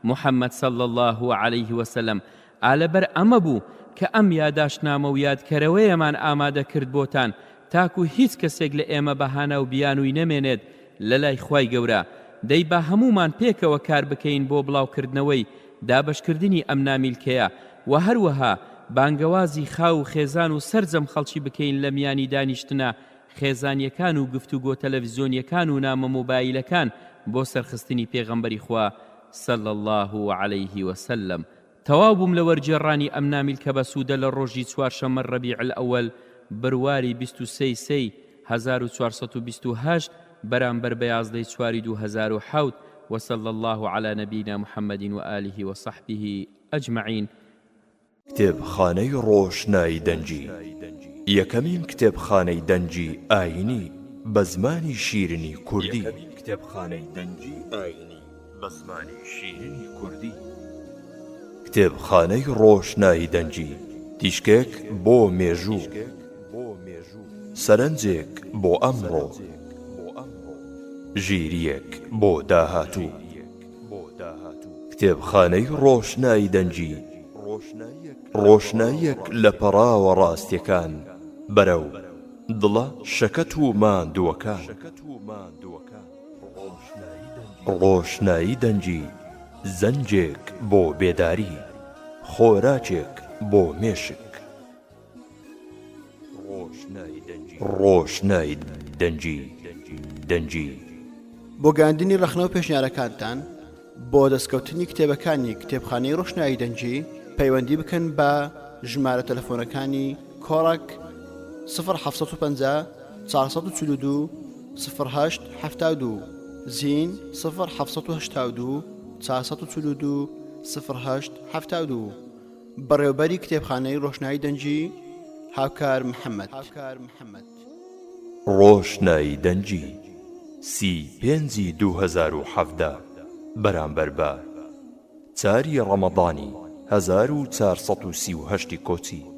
محەممەد صلی الله علیه وسلم. ئالەبەر ئەمە بوو کە ئەم یاداشتنامە و یادکەرەوەیەمان ئامادە کرد بۆتان تاکو هیچ کەسێک لە ئێمە بەهانە و بیانووی نەمێنێت لە لای خوای گەورە. دەی با هەمومان پێکەوە کار بکەین بۆ بڵاوکردنەوەی دابشکردنی ئەم نامیلکەیە و هەروەها بانگەوازی خاو و خێزان و سەرجەم خەڵکی بکەین لە میانی دانیشتنە خێزانیەکان و گفتوگۆ تەلەڤیزۆنیەکان و نامە مۆبایلەکان بۆ سەرخستنی پێغەمبەری خوا صلی الله علیه وسلم. تەواو بووم لە وەرجێڕانی ئەم نامیلکە بە سوودە لە ڕۆژی چوارشەممە ڕەبیع الئەوەل بڕواری 23 1428 بەرامبەر بە 11 چواری 2007 وصلى الله على نبينا محمد وآله وصحبه أجمعين. کتێبخانەی ڕۆشنایی دەنجی یەکەمین کتێبخانەی دەنجی ئاینی بە زمانی شیرینی کوردی. کتێبخانەی دەنجی ئاینی بە زمانی شیرینی کوردی. کتێبخانەی ڕۆشنایی دەنجی تیشکێک بۆ مێژوو، سەرنجێک بۆ ئەمڕۆ، ژیریەک بۆ داهاتوو. کتێبخانەی ڕۆشنایی دەنجی ڕۆشناییەک لە پەڕاوە ڕاستیەکان بەرەو دڵە شەکەت و ماندووەکان. ڕۆشنایی دەنجی زەنجێک بۆ بێداری، خۆراکێک بۆ مێشک. ڕۆشنایی دەنجی بۆ گەاندنی ڕەخنە و پێشنیارەکانتان بۆ دەستکەوتنی کتێبەکانی کتێبخانەی ڕۆشنایی دەنجی پەیوەندی بکەن بە ژمارە تەلەفۆنەکانی کۆڕک 075 442 0872 زین 0782 442 0872 بەڕێوەبەری کتێبخانەی ڕۆشنایی دەنجی هاوکار محەممەد. ڕۆشنایی دەنجی 35 2017 بەرامبەر بە 4 ڕەمەضانی 1438 کۆچی.